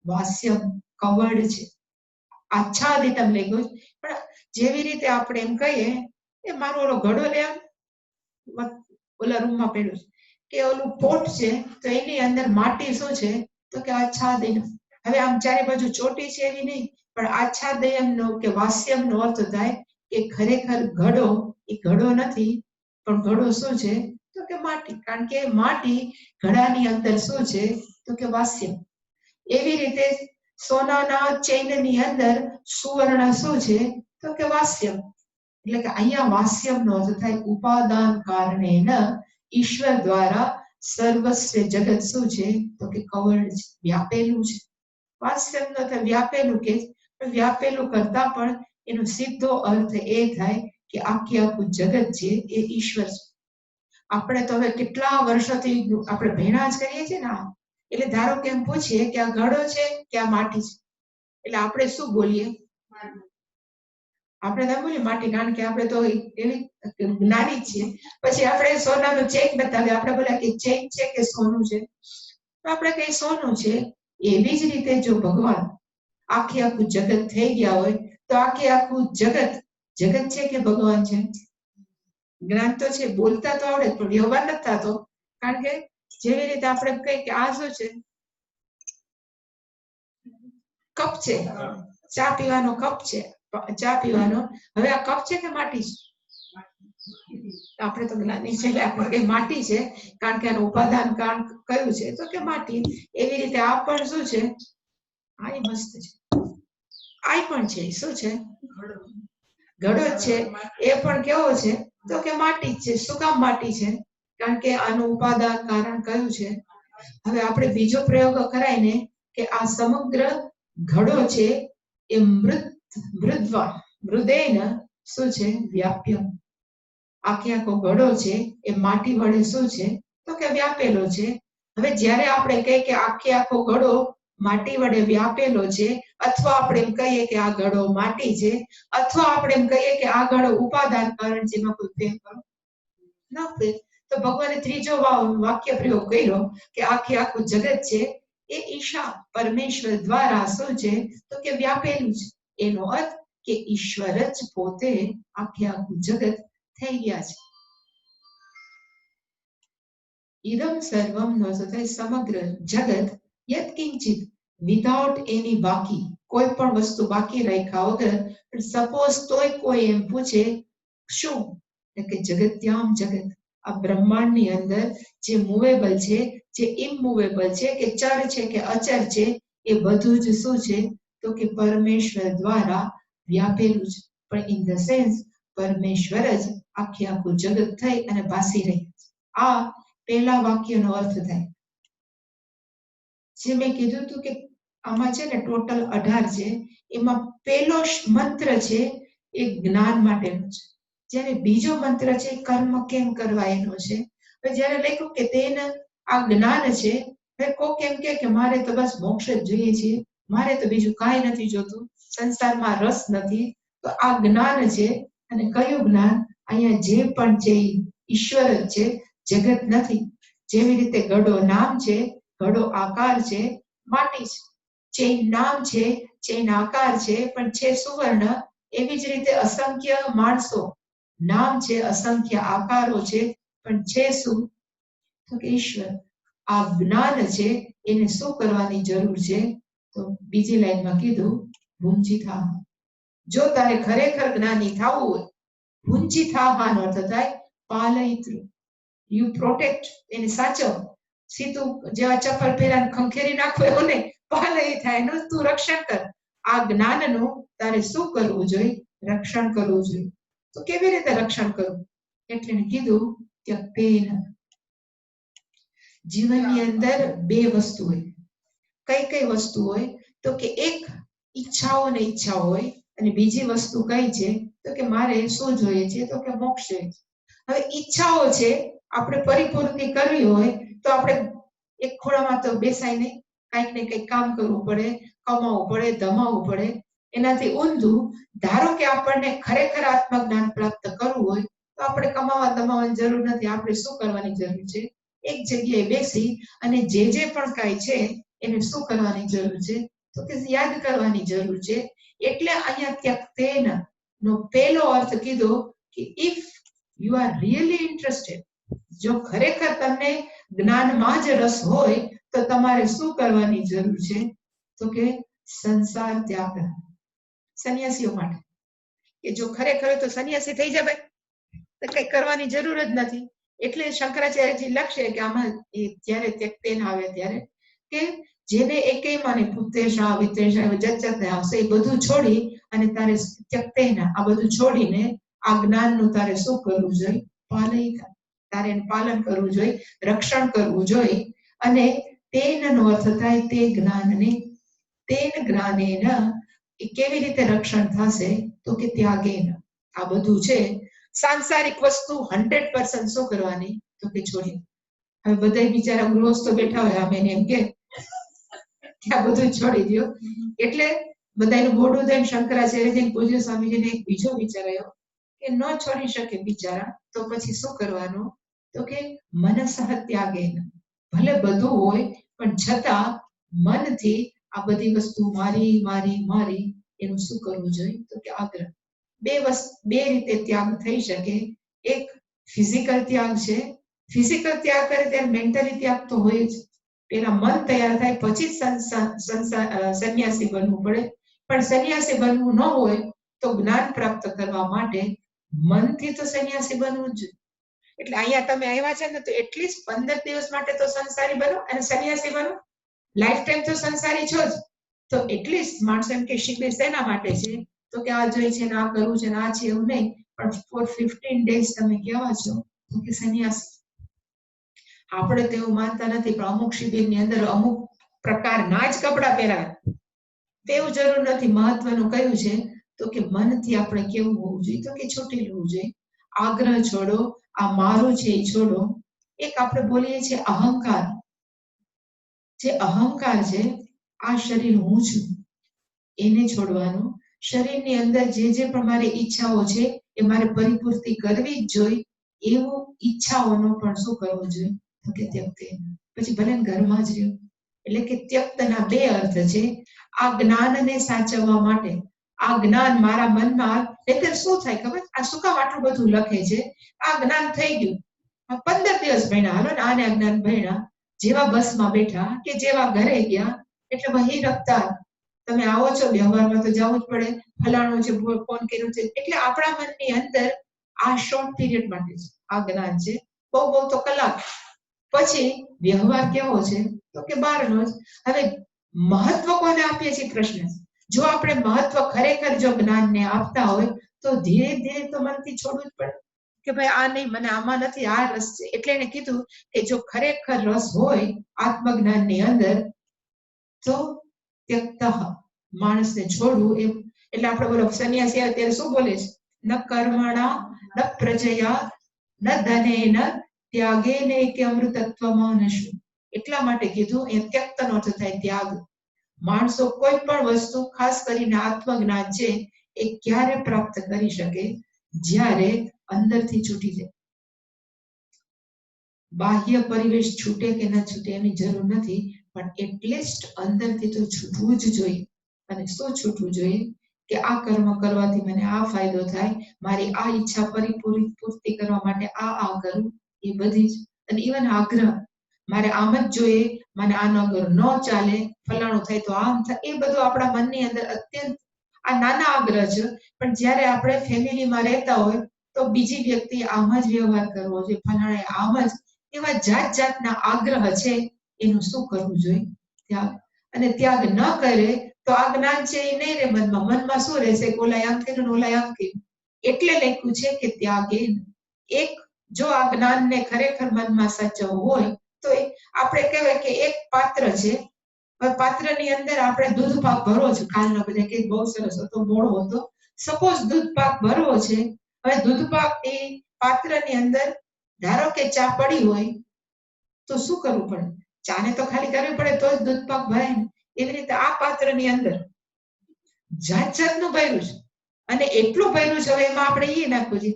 વાસ્યમ, કવડ છે. આચ્છાદિતમ લેંગ્વેજ. પણ જેવી રીતે આપણે એમ કહીએ એ મારો ઓલો ઘડો લે ઓલા રૂમમાં પડ્યો છે કે ઓલું પોટ છે તો એની અંદર માટી શું છે તો કે આચ્છાદિત. હવે આમ ચારે બાજુ ચોટી છે એવી નહીં, પણ આચ્છાદયમનો કે વાસ્યમનો અર્થ થાય કે ખરેખર ઘડો એ ઘડો નથી, પણ ઘડો શું છે તો કે માટી. કારણ કે માટી ઘડાની અંદર શું છે તો કે વાસ્યમ. એવી રીતે સોનાના ચેઇનની અંદર સુવર્ણ શું છે તો કે વાસ્યમ. એટલે કે અહીંયા વાસ્યમનો અર્થ થાય ઉપાદાન કારણેન ઈશ્વર દ્વારા સર્વસ્વ જગત શું છે તો કે કવર્ડ છે, વ્યાપેલું છે. વાસ્યમનો અર્થ વ્યાપેલું કે વ્યાપેલું કરતા પણ એનો સીધો અર્થ એ થાય કે આખું જગત છે એ ઈશ્વર છે. આપણે તો હવે કેટલા વર્ષોથી આપણે ભેણા જ કરીએ છીએ ને. એટલે ધારો કે એમ પૂછીએ કે આ ઘડો છે કે આ માટી છે, એટલે આપણે શું બોલીએ? આપણે તો બોલીએ માટી, કારણ કે આપણે તો એવી જ્ઞાની જ છીએ. પછી આપણે સોનાનું ચેક બતાવીએ, આપણે બોલ્યા કે ચેક છે કે સોનું છે, તો આપણે કઈ સોનું છે. એવી જ રીતે જો ભગવાન આખું જગત થઈ ગયા હોય તો આખું જગત છે કે ભગવાન છે? જ્ઞાન તો છે, બોલતા તો આવડે પણ વ્યવહાર નથી થતો. કારણ કે જેવી રીતે આપણે કઈ કે આ શું છે? કપ છે, ચા પીવાનો કપ છે, ચા પીવાનો. હવે આ કપ છે કે માટી છે? આપણે તો જ્ઞાની છે એટલે આપણે કઈ માટી છે, કારણ કે આનું ઉપાદાન કારણ કયું છે તો કે માટી. એવી રીતે આ પણ શું છે? આ મસ્ત છે. આ પણ છે શું છે? ઘડો જ છે. એ પણ કેવો છે તો કે માટી જ છે. શું કામ માટી છે? કારણ કે આનું ઉપાદાન કારણ કયું છે? હવે આપણે બીજો પ્રયોગ કરાઈને કે આ સમગ્ર ઘડો છે એ મૃદેન શું છે? વ્યાપ્ય. આખો ઘડો છે એ માટી વડે શું છે તો કે વ્યાપેલો છે. હવે જ્યારે આપણે કહીએ કે આખો ઘડો માટી વડે વ્યાપેલો છે, અથવા આપણે એમ કહીએ કે આ ઘડો માટી છે, અથવા આપણે એમ કહીએ કે આ ઘડો ઉપાદાન કારણ છે, એમાં કોઈ ફેરફાર ન. તો ભગવાને ત્રીજો વાક્ય પ્રયોગ કર્યો કે આખું જગત છે એ ઈશા પરમેશ્વર દ્વારા શું છે તો કે વ્યાપેલું છે. એનો અર્થ કે ઈશ્વર જ પોતે આખું જગત થઈ ગયા છે. ઇદમ સર્વમ નો થાય સમગ્ર જગત યત્કિંચિત વિધાઉટ એની બાકી, કોઈ પણ વસ્તુ બાકી રાખ્યા વગર. સપોઝ તોય કોઈ એમ પૂછે શું કે જગત્યામ જગત, આ બ્રહ્માંડની અંદર જે મૂવેબલ છે, જે ઇમૂવેબલ છે, કે ચર છે કે અચર છે, એ બધું જ શું છે તો કે પરમેશ્વર દ્વારા વ્યાપેલું છે. પણ ઇન ધ સેન્સ પરમેશ્વર જ આખું જગત થઈ અને ભાસી રહી છે. આ પહેલા વાક્યનો અર્થ થાય. જે મેં કીધું હતું કે આમાં છે ને ટોટલ 18 છે, એમાં પહેલો મંત્ર છે એ જ્ઞાન માટેનો છે, જ્યારે બીજો મંત્ર છે કર્મ કેમ કરવા એનો છે. જ્યારે લખ્યું કે તેને આ જ્ઞાન છે, કોક એમ કે મારે તો બસ મોક્ષ જ જોઈએ છે, મારે તો બીજું કાંઈ નથી જોતું, સંસારમાં રસ નથી. તો આ જ્ઞાન છે. અને કયું જ્ઞાન? અહીંયા જે પણ છે ઈશ્વર જ છે, જગત નથી. જેવી રીતે ઘડો નામ છે, ઘડો આકાર છે, માટી છે. ચૈન નામ છે, ચૈન આકાર છે, પણ છે સુવર્ણ. એવી જ રીતે અસંખ્ય માણસો નામ છે, અસંખ્ય આકારો છે, પણ છે શું તો કે ઈશ્વર. આ જ્ઞાન છે એને શું કરવાની જરૂર છે? તો બીજી લાઈનમાં કીધું ભૂંજી થા. જો તારે ખરેખર જ્ઞાની થવું હોય, ભૂંજી થાવાનો અર્થ થાય પાલયિત્રુ. યુ પ્રોટેક્ટ, એને સાચવ. સીધું જેવા ચપ્પલ પહેલા ખંખેરી નાખો એવું નહીં, પાલય થાય એનું તું રક્ષણ કર. આ જ્ઞાનનું તારે શું કરવું જોઈએ? રક્ષણ કરવું જોઈએ. તો કેવી રીતે રક્ષણ કરવું? એટલે કીધું ત્યક્તેન. જીવનની અંદર બે વસ્તુ હોય. કઈ વસ્તુ હોય તો કે એક ઈચ્છાઓ ને ઈચ્છાઓ હોય, અને બીજી વસ્તુ કઈ છે તો કે મારે શું જોઈએ છે તો કે મોક્ષ જોઈએ છે. હવે ઈચ્છાઓ છે આપણે પરિપૂર્તિ કરવી હોય તો આપણે એક ખોળામાં તો બેસાય નહીં, કંઈક ને કંઈક કામ કરવું પડે, કમાવવું પડે, ધમાવવું પડે. એનાથી ઊંધું, ધારો કે આપણને ખરેખર આત્મજ્ઞાન પ્રાપ્ત કરવું હોય તો આપણે કમાવા ધમાવવાની જરૂર નથી. આપણે શું કરવાની જરૂર છે? એક જગ્યાએ બેસી અને જે પણ કાંઈ છે એને શું કરવાની જરૂર છે તો કે યાદ કરવાની જરૂર છે. એટલે અહીંયા ત્યક્તેન નો પહેલો અર્થ કીધો કે if you are really interested, જો ખરેખર તમને જ્ઞાનમાં જ રસ હોય તો તમારે શું કરવાની જરૂર છે તો કે સંસાર ત્યાગ. સંન્યાસીઓ માટે કે જો ખરેખર તો સંન્યાસી થઈ જાય તો કઈ કરવાની જરૂર જ નથી. એટલે શંકરાચાર્યજી લખશે કે આમાં જ્યારે ત્યક્તેન આવે ત્યારે કે જેને એકેયમાં ને પુત્રેષા વિત્રેષા જચતે આવશે એ બધું છોડી અને તારે ત્યક્તેન આ બધું છોડીને આ જ્ઞાનનું તારે શું કરવું જોઈએ? પાલયિતા. તારે એનું પાલન કરવું જોઈએ, રક્ષણ કરવું જોઈએ. અને તેનનો અર્થ થાય તે જ્ઞાનને. તેન જ્ઞાનેન એ કેવી રીતે રક્ષણ થશે તો કે ત્યાગેન. આ બધું છે સાંસારિક વસ્તુ 100% શું કરવાની તો કે છોડી. હવે બધા બિચારા ગૃહસ્થો બેઠા હોય, આમ એને એમ કે આ બધું છોડી દો. એટલે બધાનું મોઢું થઈને શંકરાચાર્યજી પૂજ્ય સ્વામીજીને એક બીજો વિચાર આવ્યો કે ન છોડી શકે બિચારા, તો પછી શું કરવાનું તો કે મનસઃ ત્યાગેન. ભલે બધું હોય પણ છતાં મનથી આ બધી વસ્તુ મારી મારી મારી એનું શું કરવું જોઈએ તો કે આગ્રહ. બે રીતે ત્યાગ થઈ શકે. એક ફિઝિકલ ત્યાગ છે. ફિઝિકલ ત્યાગ કરે ત્યારે મેન્ટલી ત્યાગ તો હોય જ. પેલા મન તૈયાર થાય પછી સંન્યાસી બનવું પડે. પણ સંન્યાસી બનવું ન હોય તો જ્ઞાન પ્રાપ્ત કરવા માટે મનથી તો સંન્યાસી બનવું જ જોઈએ. એટલે અહીંયા તમે આવ્યા છે ને તો એટલીસ્ટ 15 દિવસ માટે તો સંસારી બનો અને સંન્યાસી બનો. લાઈફ ટાઈમ તો સંસારી છો જ. તો એટલીસ્ટ માણસો એમ કે શિબિર શેના માટે છે? તો કે આ જોઈ છે ને આ કરવું છે ને આ છે, એવું નહીં. પણ ફોર 15 ડેઝ તમે કેવા છો તો કે સંન્યાસી. આપણે તો એવું માનતા નથી, પણ અમુક શિબિરની અંદર અમુક પ્રકારના જ કપડા પહેરાવે. તેવું જરૂર નથી. મહત્વનું કયું છે તો કે મનથી આપણે કેવું હોવું જોઈએ તો કે છૂટી લેવું જોઈએ. આગ્રહ છોડો, આ મારું છે એ છોડો. એક આપણે બોલીએ છીએ અહંકાર. જે અહંકાર છે, આ શરીર હું છું, એને છોડવાનું. શરીરની અંદર જે જે પણ મારી ઈચ્છાઓ છે એ મારે પરિપૂર્તિ કરવી જ જોઈએ. એવું ઈચ્છાઓનો પણ શું કરવો જોઈએ તો કે ત્યક્ત. પછી ભલે ઘરમાં જ રહ્યો. એટલે કે ત્યક્તના બે અર્થ છે. આ જ્ઞાનને સાચવવા માટે, આ જ્ઞાન મારા મનમાં, નહીંતર શું થાય ખબર? આ શું કામ આટલું બધું લખે છે? આ જ્ઞાન થઈ ગયું, 15 દિવસ ભણ્યા, હાલો ને આને જ્ઞાન ભણ્યા, જેવા બસમાં બેઠા કે જેવા ઘરે ગયા એટલે વહી રફતાર. તમે આવો છો, વ્યવહારમાં તો જવું જ પડે, ફલાણું છે, ફોન કર્યું છે. એટલે આપણા મનની અંદર આ શોર્ટ પીરિયડ માટે છે આ જ્ઞાન છે. બહુ બહુ તો કલાક. પછી વ્યવહાર કેવો છે તો કે બહારનો જ. હવે મહત્વ કોને આપીએ છીએ? પ્રશ્ન. જો આપણે મહત્વ ખરેખર જો જ્ઞાનને આપતા હોય તો ધીરે ધીરે તો મનથી છોડવું જ પડે કે ભાઈ આ નહીં, મને આમાં નથી, આ રસ છે. એટલે એને કીધું કે જો ખરેખર રસ હોય આત્મજ્ઞાનની અંદર તો ત્યક્ત, માણસને છોડવું. એમ એટલે આપણે બોલો સંન્યાસી આવે ત્યારે શું બોલે છે? ન કર્મણા ન પ્રજયા ન ધનેન ત્યાગેને કે અમૃતત્વમાં નશું. એટલા માટે કીધું એ ત્યક્તનો અર્થ થાય ત્યાગ. માણસો કોઈ પણ વસ્તુ, ખાસ કરીને આત્મજ્ઞાન છે, એ ક્યારે પ્રાપ્ત કરી શકે? જ્યારે અંદરથી છૂટી જાય. બાહ્ય પરિવેશ છૂટે કે ન છૂટે એની જરૂર નથી, પણ એટલીસ્ટ અંદરથી તો છૂટવું જ જોઈએ. અને શું છૂટવું જોઈએ? કે આ કર્મ કરવાથી મને આ ફાયદો થાય, મારી આ ઈચ્છા પૂર્તિ કરવા માટે આ કરું, એ બધી જ. અને ઇવન આગ્રહ, મારે આમ જ જોઈએ, મને આ ન કરું, ન ચાલે, ફલાણું થાય તો આમ થાય, એ બધું આપણા મનની અંદર અત્યંત આ નાના આગ્રહ છે. પણ જ્યારે આપણે ફેમિલીમાં રહેતા હોય તો બીજી વ્યક્તિ આમ જ વ્યવહાર કરવો જોઈએ, ફલાણે આમ જ, એવા જાત જાતના આગ્રહ છે. એનું શું કરવું જોઈએ? ત્યાગ. અને ત્યાગ ન કરે તો આ જ્ઞાન છે એ નહીં રહે મનમાં. મનમાં શું રહેશે? ઓલા આમ કર્યું, ઓલા આમ કર્યું. એટલે લખ્યું છે કે ત્યાગે. એક જો આ જ્ઞાનને ખરેખર મનમાં સાચવવું હોય તો આપણે કહેવાય કે એક પાત્ર છે, પાત્રની અંદર આપણે દૂધ પાક ભરવો છે. કાલના બધા કે બહુ સરસ હતો, મોળો હતો. સપોઝ દૂધ પાક ભરવો છે. હવે દૂધ પાક એ પાત્રની અંદર, ધારો કે ચા પડી હોય તો શું કરવું પડે? ચાને તો ખાલી કરવી પડે તો જ દૂધ પાક ભરાય ને. એવી રીતે આ પાત્રની અંદર જાત જાતનું ભર્યું છે. અને એટલું ભર્યું છે, હવે એમાં આપણે એ નાખવું છે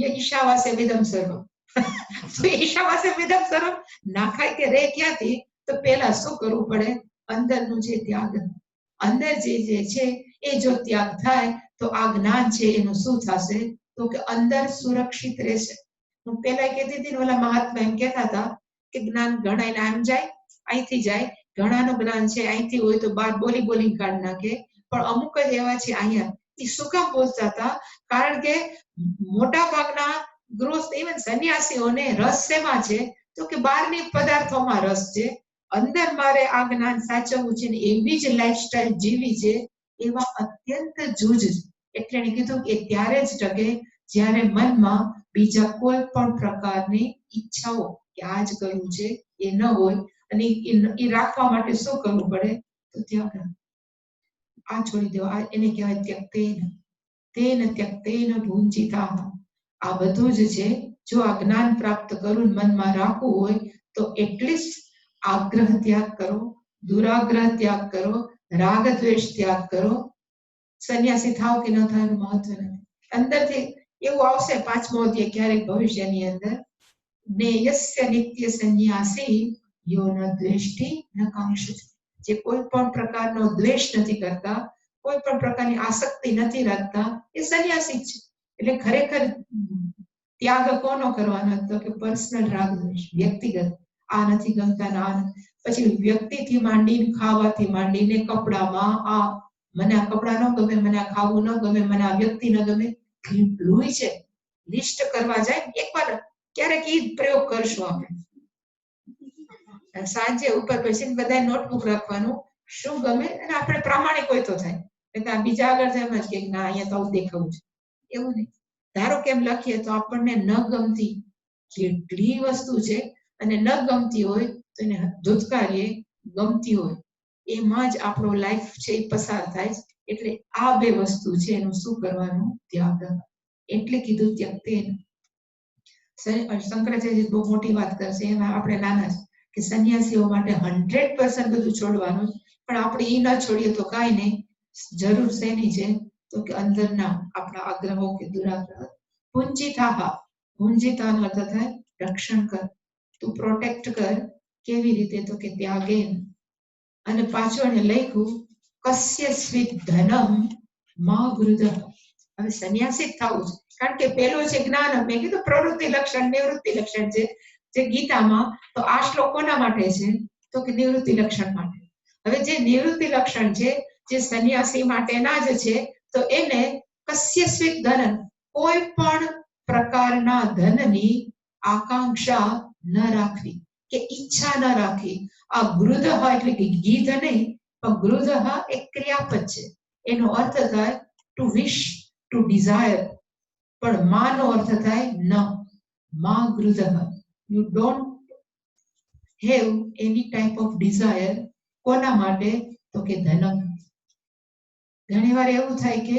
ઈશાવાસે વિદમ સર્વ. તો ઈશાવાસે વિદમ સર્વ નાખાય કે રે ક્યાંથી? તો પેલા શું કરવું પડે? અંદરનું જે ત્યાગ, અંદર જે છે એ જો ત્યાગ થાય તો આ જ્ઞાન છે એનું શું થશે તો કે અંદર સુરક્ષિત રહેશે. હું પેલા કહેતી હતી ને, ઓલા મહાત્મા એમ કહેતા હતા કે જ્ઞાન ઘણા આમ જાય, અહીંથી જાય, ઘણાનું જ્ઞાન છે અહીંથી હોય તો બાર બોલી બોલી કાઢી નાખે, પણ અમુક જ એવા છે અહીંયા. એ શું કામ બોલતા હતા? કારણ કે મોટા ભાગના ગૃહસ્થ, ઇવન સંન્યાસીઓને રસ શેમાં છે તો કે બહારની પદાર્થોમાં રસ છે. અંદર મારે આ જ્ઞાન સાચવવું છે ને એવી જ લાઈફસ્ટાઈલ જીવી છે, એવા અત્યંત જૂજ. એટલે એને કીધું કે ત્યારે જ ટકે જ્યારે મનમાં બીજા કોઈ પણ પ્રકારની ઈચ્છાઓ કે આ જ કરવું છે એ ન હોય. અને એ રાખવા માટે શું કરવું પડે? તો ત્યાગ. આ છોડી દેવા, એને કહેવાય ત્યક્તેન. તેન ત્યક્તેન ભુંજીતા. આ બધું જ છે. જો આ જ્ઞાન પ્રાપ્ત કરવું, મનમાં રાખવું હોય તો એટલીસ્ટ આગ્રહ ત્યાગ કરો, દુરાગ્રહ ત્યાગ કરો, રાગ દ્વેષ ત્યાગ કરો. સંન્યાસી થાવ કે ન થાય એનું મહત્વ નથી. અંદરથી એવું આવશે 5મો અધ્યાય ક્યારેક ભવિષ્યની અંદર, જ્ઞેયસ્ય નિત્ય સંન્યાસી યો ન દ્વેષ્ટિ ન કાંક્ષતિ. જે કોઈ પણ પ્રકારનો દ્વેષ નથી કરતા, કોઈ પણ પ્રકારની આસક્તિ નથી રાખતા, એ સંન્યાસી છે. એટલે ખરેખર ત્યાગ કોનો કરવાનો? તો કે પર્સનલ રાગ દ્વેષ, વ્યક્તિગત. આ નથી ગમતા ને આ, પછી વ્યક્તિથી માંડીને, ખાવાથી માંડીને, કપડામાં, આ મને આ કપડા ન ગમે, મને આ ખાવું ન ગમે, મને આ વ્યક્તિ ન ગમે, કેટલું છે. લિસ્ટ કરવા જાય એકવાર ક્યારેક ઈ પ્રયોગ કરશું આપણે સાંજે ઉપર બેસીને બધા નોટબુક રાખવાનું શું ગમે અને આપણે પ્રામાણિક હોય તો થાય એટલે બીજા આગળ થાય એમ જ કે ના અહીંયા તો આવું દેખાવું છે એવું નહીં ધારો કેમ લખીએ તો આપણને ન ગમતી જેટલી વસ્તુ છે અને ન ગમતી હોય તો એને ધુતકારીએ ગમતી હોય એમાં જ આપણો લાઈફ છે એ પસાર થાય એટલે આ બે વસ્તુ છે એનું શું કરવાનું ત્યાગ એટલે કીધું ત્યક્તે શંકરાચાર્ય બહુ મોટી વાત કરશે એમાં આપણે નાના કે સંન્યાસીઓ માટે 100% બધું છોડવાનું પણ આપણે એ ન છોડીએ તો કાંઈ નહીં જરૂર શેની છે તો કે અંદરના આપણા આગ્રહો કે દુરાગ્રહ પુંજિતાનો અર્થ થાય રક્ષણ કર તું પ્રોટેક્ટ કર કેવી રીતે તો કે ત્યાગેન અને પાછું એને લખ્યું કસ્ય સ્વિત ધનમ મા વૃદ્ધ હવે સંન્યાસી થવું છે કારણ કે પેલું છે જ્ઞાન મેં કીધું પ્રવૃત્તિ લક્ષણ નિવૃત્તિ લક્ષણ છે જે ગીતામાં તો આ શ્લોકોના માટે છે તો કે નિવૃત્તિ લક્ષણ માટે હવે જે નિવૃત્તિ લક્ષણ છે જે સંન્યાસી માટેના જ છે તો એને કસ્ય સ્વિત ધન કોઈ પણ પ્રકારના ધનની આકાંક્ષા ન રાખવી કે ઈચ્છા ન રાખવી આ ગૃધ એટલે કે ગીધ નહીં પણ ગૃધ એક ક્રિયાપદ છે એનો અર્થ થાય ટુ વિશ ટુ ડિઝાયર પણ માનો અર્થ થાય ન મા ગૃધ you don't have any type of desire કોના માટે તો કે ધનમ ઘણી વાર એવું થાય કે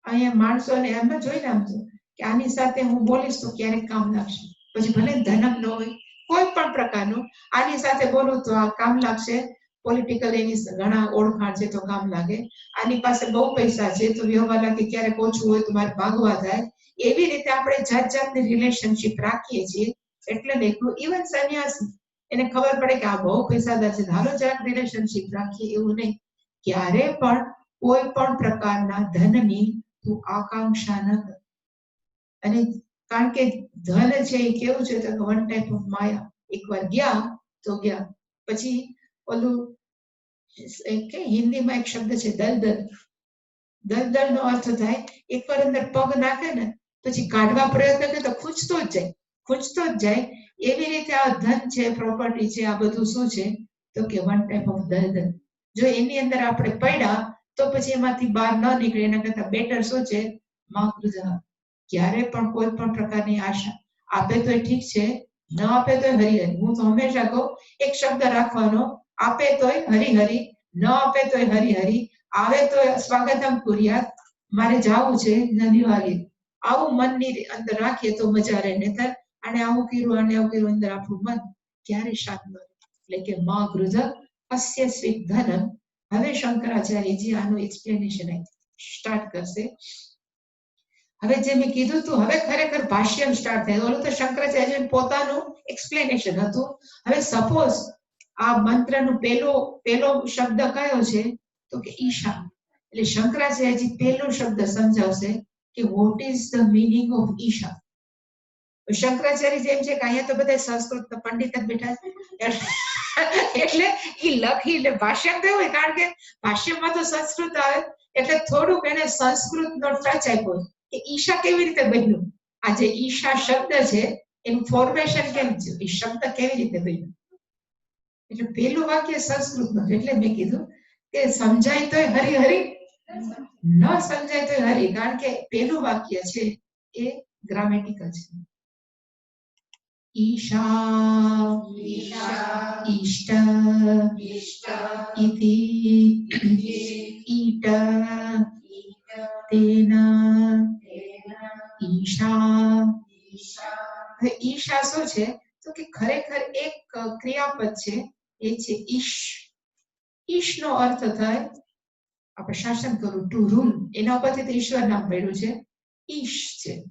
અહીંયા માણસોને એમ જ જોઈને આમ તો કે આની સાથે હું બોલીશ તો ક્યારેક કામ લાગશે પછી ભલે ધનમ ન હોય કોઈ પણ પ્રકારનું આની સાથે બોલું તો આ કામ લાગશે પોલિટિકલ એની ઘણા ઓળખાણ છે તો કામ લાગે આની પાસે બહુ પૈસા છે તો વ્યવહાર લાગે ક્યારેક ઓછું હોય તો મારે ભાગવા થાય એવી રીતે આપણે જાત જાતની રિલેશનશીપ રાખીએ છીએ એટલે દેખું ઇવન સંન્યાસી એને ખબર પડે કે આ બહુ પૈસાદાર છે હાલો જરાક રિલેશનશીપ રાખીએ એવું નહીં ક્યારે પણ કોઈ પણ પ્રકારના ધનની તું આકાંક્ષા ન કર અને કારણ કે ધન છે એ કેવું છે તો વન ટાઈપ ઓફ માયા એકવાર ગયા તો ગયા પછી ઓલું કે હિન્દીમાં એક શબ્દ છે દલદલ દલદલ નો અર્થ થાય એકવાર અંદર પગ નાખે ને પછી કાઢવા પ્રયત્ન કરે તો ખૂંચતો જ જાય એવી રીતે આ ધન છે પ્રોપર્ટી છે આ બધું શું છે તો કે વન ટાઈપ ઓફ દલદલ જો એની અંદર આપણે પડ્યા તો પછી એમાંથી બહાર ન નીકળે એના કરતા બેટર શું છે માકૃધ ક્યારે પણ કોઈ પણ પ્રકારની આશા આપે તો ઠીક છે ન આપે તો હરિહરિ હું તો હંમેશા કહું એક શબ્દ રાખવાનો આપે તોય હરિહરિ ન આપે તોય હરિહરિ આવે તો સ્વાગતમ કુર્યાત મારે જાવું છે અનિવાર્ય આવું મનની અંદર રાખીએ તો મજા રહે નહીતર અને આવું કર્યું અને આવું કર્યું અંદર આપણું મન ક્યારે શાંત ન રહે એટલે કે મા ગૃધ અસ્ય સ્વિત ધનમ હવે શંકરાચાર્યજી આનું એક્સપ્લેનેશન સ્ટાર્ટ કરશે હવે જે મેં કીધું તું હવે ખરેખર ભાષ્ય સ્ટાર્ટ થાય ઓલું તો શંકરાચાર્ય પોતાનું એક્સપ્લેનેશન હતું હવે સપોઝ આ મંત્રનું પેલો શબ્દ કયો છે તો કે ઈશા એટલે શંકરાચાર્યજી પેલો શબ્દ સમજાવશે કે what is the meaning of Isha Shankaracharya જેમ છે કે અહીંયા તો બધા સંસ્કૃત પંડિત જ બેઠા છે એટલે ઈ લખી એટલે ભાષ્ય થયું હોય કારણ કે ભાષ્યમાં તો સંસ્કૃત આવે એટલે થોડુંક એને સંસ્કૃતનો ટચ આપ્યો કે ઈશા કેવી રીતે બન્યું આ જે ઈશા શબ્દ છે એનું ફોર્મેશન કેમ થયું એ શબ્દ કેવી રીતે બન્યું એટલે પેલું વાક્ય સંસ્કૃતનું એટલે મેં કીધું કે સમજાય તોય હરિહરિ ન સમજાય તોય હરિ કારણ કે પેલું વાક્ય છે એ ગ્રામેટિકલ છે ईशा इष्ट इति ईट तेना ईशा ईशा શું છે તો કે ખરેખર એક ક્રિયાપદ છે એ છે ઈશ ઈશ નો અર્થ થાય આપણે શાસન કરવું ટુ રૂલ એના ઉપરથી તો ઈશ્વર નામ પડ્યું છે ઈશ છે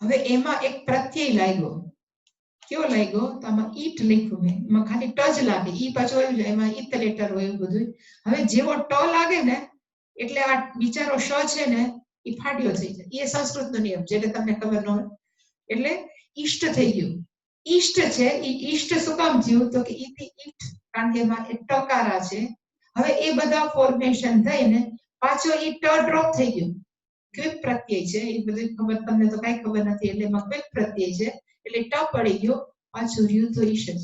હવે એમાં એક પ્રત્યય લાગ્યો કયો લાગ્યો તો આમાં ઈટ લખ્યું મેં એમાં ખાલી ટ જ લાગે ઈ પાછું આવ્યું જાય એમાં ઈત લેટર હોય એવું બધું હવે જેવો ટ લાગે ને એટલે આ બિચારો શ છે ને એ ફાટ્યો થઈ જાય એ સંસ્કૃતનો નિયમ છે એટલે તમને ખબર ન હોય એટલે ઈષ્ટ થઈ ગયું ઈષ્ટ છે એ ઈષ્ટ શું કામ થયું તો કે ઈતિ ઈટ કારણ કે એમાં ટકારા છે હવે એ બધા ફોર્મેશન થઈને પાછો ઈ ટ ડ્રોપ થઈ ગયો. ક્વિક પ્રત્યય છે, એ બધી ખબર તમને તો કઈ ખબર નથી, એટલે એમાં ક્વિક પ્રત્યય છે, એટલે ટ પડી ગયો, પાછું રહ્યું તો ઈશ જ.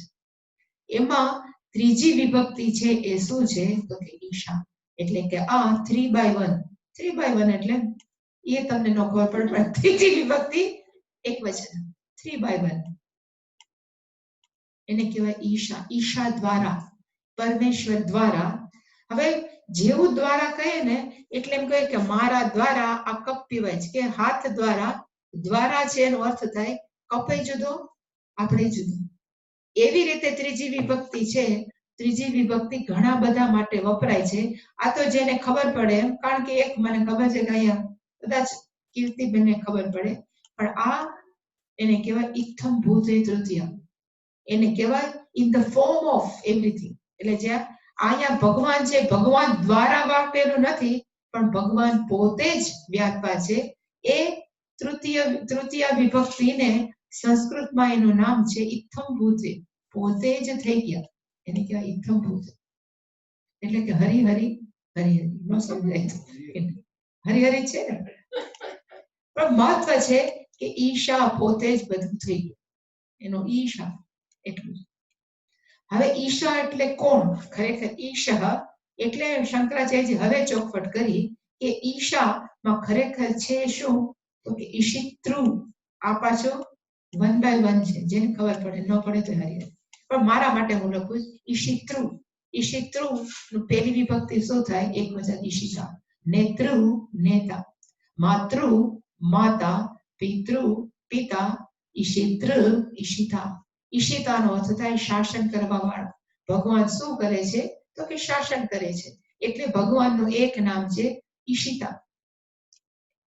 એમાં ત્રીજી વિભક્તિ છે એ શું છે તો કે ઈશા. એટલે કે આ 3/1. 3/1 એટલે એ તમને ન ખબર પડે, પણ ત્રીજી વિભક્તિ એક વચન 3/1 એને કહેવાય ઈશા. ઈશા દ્વારા, પરમેશ્વર દ્વારા. હવે જેવું દ્વારા કહે ને એટલે એમ કહે કે મારા દ્વારા આ કપ પીવાય છે, કે હાથ દ્વારા. દ્વારા છે એનો અર્થ થાય કપે જુદો, આપણે જુદું. એવી રીતે ત્રીજી વિભક્તિ છે. ત્રીજી વિભક્તિ ઘણા બધા માટે વપરાય છે. આ તો જેને ખબર પડે એમ, કારણ કે એક મને ખબર છે કે અહીંયા કદાચ કીર્તિબેનને ખબર પડે, પણ આ એને કહેવાય ઇત્થમ ભૂતે તૃતીય. એને કહેવાય in the form of everything. એટલે જ્યાં અહીંયા ભગવાન છે, ભગવાન દ્વારા વાપરેલું નથી, પણ ભગવાન પોતે જ વ્યાપા છે. એ તૃતીય વિભક્તિને સંસ્કૃતમાં એનું નામ છે ઇત્થમ ભૂતે. પોતે જ થઈ ગયા, એને કહેવાય ઇત્થમ ભૂતે. એટલે કે હરિ હરિ હરિ હરિ. ન સમજાય હરિ છે ને, પણ મહત્વ છે કે ઈશા પોતે જ બધું થઈ ગયું, એનો ઈશા એટલું. હવે ઈશા એટલે કોણ? ખરેખર ઈશા એટલે શંકરાચાર્યજી હવે ચોખવટ કરી કે ઈશામાં ખરેખર છે શું તો કે ઈશિતૃ. આ પાછો 1/1 છે, જેને ખબર પડે, ન પડે તો હરિ. પણ મારા માટે હું લખું ઈશિતૃ. ઈશિતૃ નું પહેલી વિભક્તિ શું થાય? એક વચન ઈશિતા. નેતૃ નેતા, માતૃ માતા, પિતૃ પિતા, ઈશિતૃ ઈશિતા. ઈશિતાનો અર્થ થાય શાસન કરવા વાળો. ભગવાન શું કરે છે તો કે શાસન કરે છે, એટલે ભગવાનનું એક નામ છે ઈશિતા.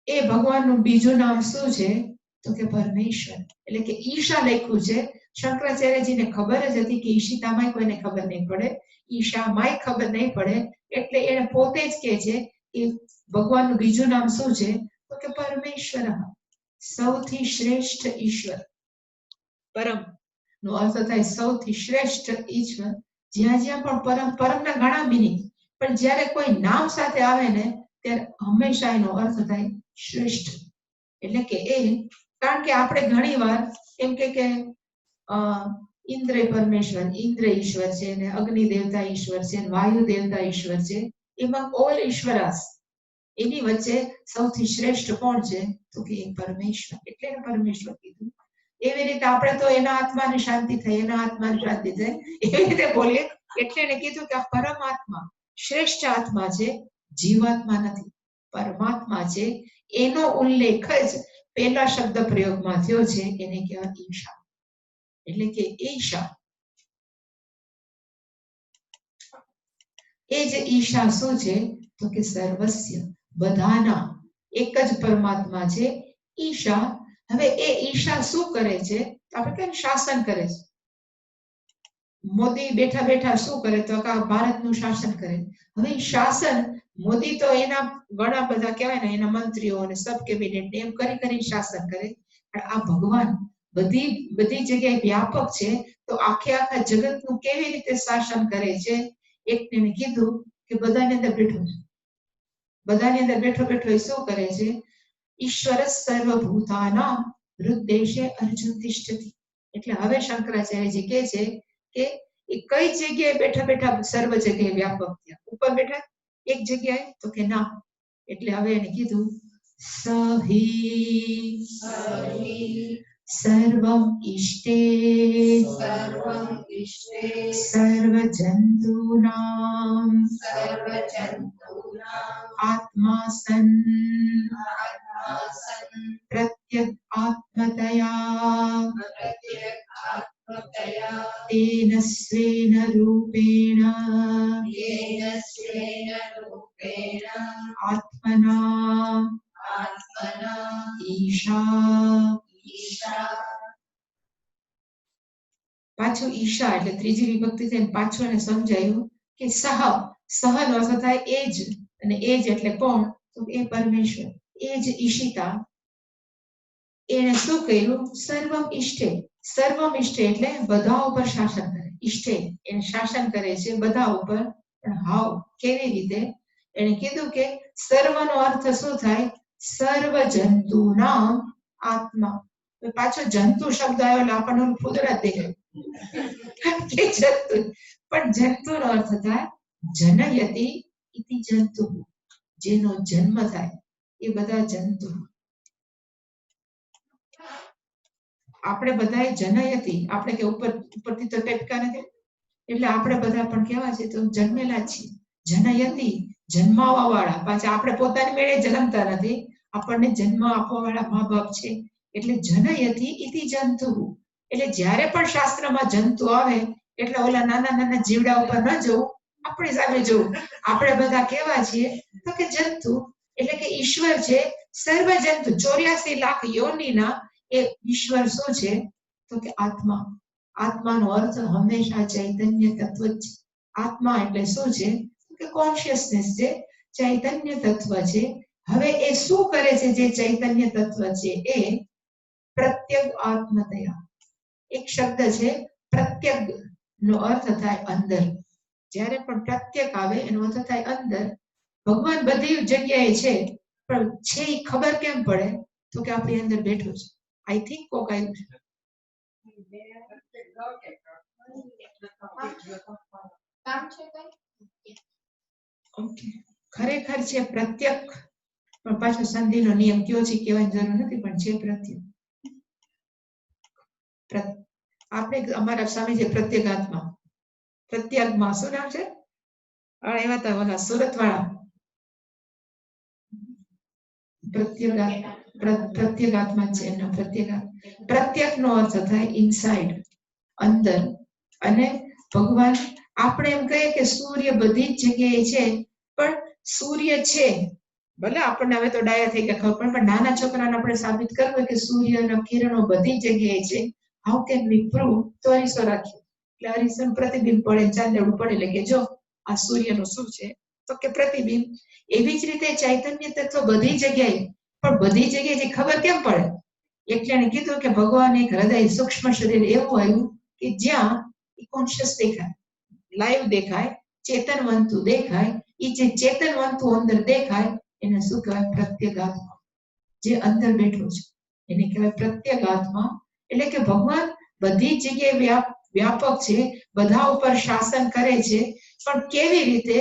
એ ભગવાનનું બીજું નામ શું છે તો કે પરમેશ્વર. એટલે કે ઈશા લખ્યું છે. શંકરાચાર્યજીને ખબર જ હતી કે ઈશિતામાંય કોઈને ખબર નહીં પડે, ઈશામાંય ખબર નહીં પડે, એટલે એને પોતે જ કહે છે કે ભગવાનનું બીજું નામ શું છે તો કે પરમેશ્વર. સૌથી શ્રેષ્ઠ ઈશ્વર. પરમ નો અર્થ થાય સૌથી શ્રેષ્ઠ ઈશ્વર. જ્યાં જ્યાં પણ પરમ, પરમના ઘણા મિનિંગ, પણ જ્યારે કોઈ નામ સાથે આવે ને ત્યારે હંમેશા એનો અર્થ થાય શ્રેષ્ઠ. એટલે કે એ, કારણ કે આપણે ઘણી વાર એમ કે ઇન્દ્ર પરમેશ્વર, ઇન્દ્ર ઈશ્વર છે, ને અગ્નિ દેવતા ઈશ્વર છે, વાયુ દેવતા ઈશ્વર છે. એમાં ઓલ ઈશ્વરાસ, એની વચ્ચે સૌથી શ્રેષ્ઠ કોણ છે તો કે પરમેશ્વર. એટલે પરમેશ્વર કીધું. એવી રીતે આપણે તો એના આત્માની શાંતિ થાય, એના આત્માની શાંતિ થાય, એવી રીતે બોલીએ. એટલે એને કીધું કે આ પરમાત્મા શ્રેષ્ઠ આત્મા છે, જીવાત્મા નથી, પરમાત્મા છે. એનો ઉલ્લેખ જ પહેલા શબ્દ પ્રયોગમાં થયો છે, એને કહેવાય ઈશા. એટલે કે ઈશા, એ જ ઈશા શું છે તો કે સર્વસ્ય, બધાના એક જ પરમાત્મા છે ઈશા. હવે એ ઈશા શું કરે છે? આપણે કેમ શાસન કરે છે. મોદી બેઠા બેઠા શું કરે તો કે ભારતનું શાસન કરે. હવે શાસન મોદી તો એના ઘણા બધા કહેવાય ને, એના મંત્રીઓ અને સબ કેબિનેટ એમ કરી કરી શાસન કરે, પણ આ ભગવાન બધી જગ્યાએ વ્યાપક છે, તો આખા જગતનું કેવી રીતે શાસન કરે છે? એકને કીધું કે બધાની અંદર બેઠો છે, બધાની અંદર બેઠો બેઠો એ શું કરે છે? ઈશ્વર સર્વભૂતાનાં હૃદ્દેશે અર્જુન તિષ્ઠતિ. એટલે હવે શંકરાચાર્યજી કહે છે કે એ કઈ જગ્યાએ બેઠા બેઠા સર્વ જગ્યાએ વ્યાપક થયા? ઉપર બેઠા એક જગ્યાએ તો કે ના. એટલે હવે એને કીધું સહી સર્વમ ઈષ્ટે સર્વજંતુનાં આત્મા સન પ્રત્યક આત્મતયા તેન સ્વેન રૂપેણ આત્મના ઈશા. પાછું ઈશા એટલે ત્રીજી વિભક્તિ છે, પાછું એને સમજાયું કે સહ, સહનો અર્થ થાય એ જ, અને એ જ એટલે કોણ તો એ પરમેશ્વર. એ જ ઈશિતા એને શું કહ્યું? સર્વમ ઈષ્ટે. સર્વમ ઈષ્ટે એટલે બધા ઉપર શાસન કરે. ઈષ્ટે એને શાસન કરે છે બધા ઉપર. પણ હાવ કેવી રીતે? એને કીધું કે સર્વનો અર્થ શું થાય? સર્વ જંતુનામ આત્મા. પાછો જંતુ શબ્દ આવ્યો એટલે આપણને ફૂદરા દેખાય જંતુ, પણ જંતુનો અર્થ થાય જનયતિ ઇતિ જંતુ, જેનો જન્મ થાય એ બધા જંતુ. આપણે બધા જનયતિ, આપણે કે ઉપરથી તો ટેપકા નથી, એટલે આપણે બધા પણ કેવા છે તો જન્મેલા છીએ. જનયતિ જન્માવા વાળા, પાછા આપણે પોતાની મેળે જન્મતા નથી, આપણને જન્મ આપવા વાળા મા બાપ છે. એટલે જનયતિ ઇતિ જંતુ, એટલે જ્યારે પણ શાસ્ત્રમાં જંતુ આવે એટલે ઓલા નાના નાના જીવડા ઉપર ન જવું, આપણી સામે જવું. આપણે બધા કેવા છીએ તો કે જંતુ, એટલે કે ઈશ્વર છે સર્વ જંતુ, 84 લાખ યોનિના એ ઈશ્વર શું છે તો કે આત્મા. આત્માનો અર્થ હંમેશા ચૈતન્ય તત્વ જ છે. આત્મા એટલે શું છે કે કોન્શિયસનેસ છે, ચૈતન્ય તત્વ છે. હવે એ શું કરે છે? જે ચૈતન્ય તત્વ છે એ પ્રત્યગ આત્મતયા. એક શબ્દ છે પ્રત્યગ, નો અર્થ થાય અંદર. જ્યારે પણ પ્રત્યક આવે એનો અર્થ થાય અંદર. ભગવાન બધી જગ્યાએ છે, પણ છે એ ખબર કેમ પડે તો કે આપણી અંદર બેઠો છે. આઈ થિંક કોક ખરેખર છે પ્રત્યક, પણ પાછો સંધિનો નિયમ કયો છે કહેવાની જરૂર નથી, પણ છે પ્રત્યક. આપણે અમારા સ્વામી છે પ્રત્યેગાત્મા. પ્રત્યેગમાં શું નામ છે? એવા હતા ઓલા સુરત વાળા પ્રત્યેગાત્મા છે એમના. પ્રત્યેક નો અર્થ થાય ઇનસાઇડ, અંદર. અને ભગવાન, આપણે એમ કહીએ કે સૂર્ય બધી જ જગ્યાએ છે, પણ સૂર્ય છે, ભલે આપણને હવે તો ડાયા થઈ ગયા ખબર, પણ નાના છોકરાને આપણે સાબિત કરવું કે સૂર્યના કિરણો બધી જગ્યાએ છે. How can we prove? તો અરીસો રાખ્યો, એટલે અરીસોનું પ્રતિબિંબ પડે, ચાંદડું પડે, એટલે કે જો આ સૂર્યનું શું છે તો કે પ્રતિબિંબ. એવી જ રીતે ચૈતન્ય તત્વ બધી જગ્યાએ, પણ બધી જગ્યાએ ખબર કેમ પડે? એટલે એને કીધું કે ભગવાન એક હૃદય સૂક્ષ્મ શરીર એવું આવ્યું કે જ્યાં કોન્શિયસ દેખાય, લાઈવ દેખાય, ચેતનવંતુ દેખાય. એ જે ચેતનવંતુ અંદર દેખાય એને શું કહેવાય? પ્રત્યેગાત્મા. જે અંદર બેઠો છે એને કહેવાય પ્રત્યેગાત્મા. એટલે કે ભગવાન બધી જગ્યાએ વ્યાપક છે, બધા ઉપર શાસન કરે છે, પણ કેવી રીતે?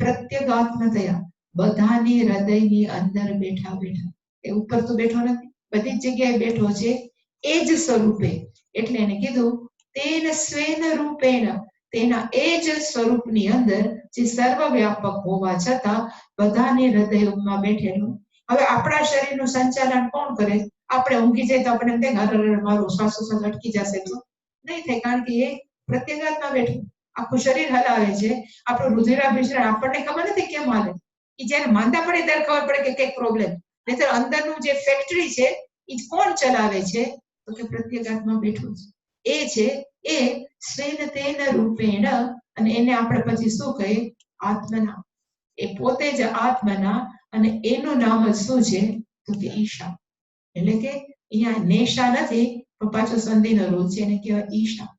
પ્રત્યેગાત્મતયા, બધાની હૃદયની અંદર બેઠા બેઠા. એ ઉપર તો બેઠો નથી, બધી જગ્યાએ બેઠો છે એ જ સ્વરૂપે. એટલે એને કીધું તેન સ્વેન રૂપેણ, તેના એ જ સ્વરૂપની અંદર જે સર્વવ્યાપક હોવા છતાં બધાની હૃદયોમાં બેઠેલું. હવે આપણા શરીરનું સંચાલન કોણ કરે? આપણે ઊંઘી જાય તો આપણે એમ થાય મારું શ્વાસોશ્વાસ અટકી જશે, તો નહીં થાય, કારણ કે એ પ્રત્યેગાત્મા બેઠું આખું શરીર હલાવે છે. આપણું રુધિરાભિસરણ આપણને ખબર નથી કેમ હાલે, એ જયારે માંદા પડે ત્યારે ખબર પડે કે કઈક પ્રોબ્લેમ. નહીતર અંદરનું જે ફેક્ટરી છે એ કોણ ચલાવે છે તો કે પ્રત્યેગાત્મા બેઠું છે. એ છે એ સ્વેન તેન રૂપેણ, અને એને આપણે પછી શું કહીએ? આત્મના. એ પોતે જ આત્મના, અને એનું નામ જ શું છે તો કે ઈશા. એટલે કે અહીંયા નેશા નથી, પણ પાછો સંધિનો રૂપ છે, એને કહેવાય ઈશા.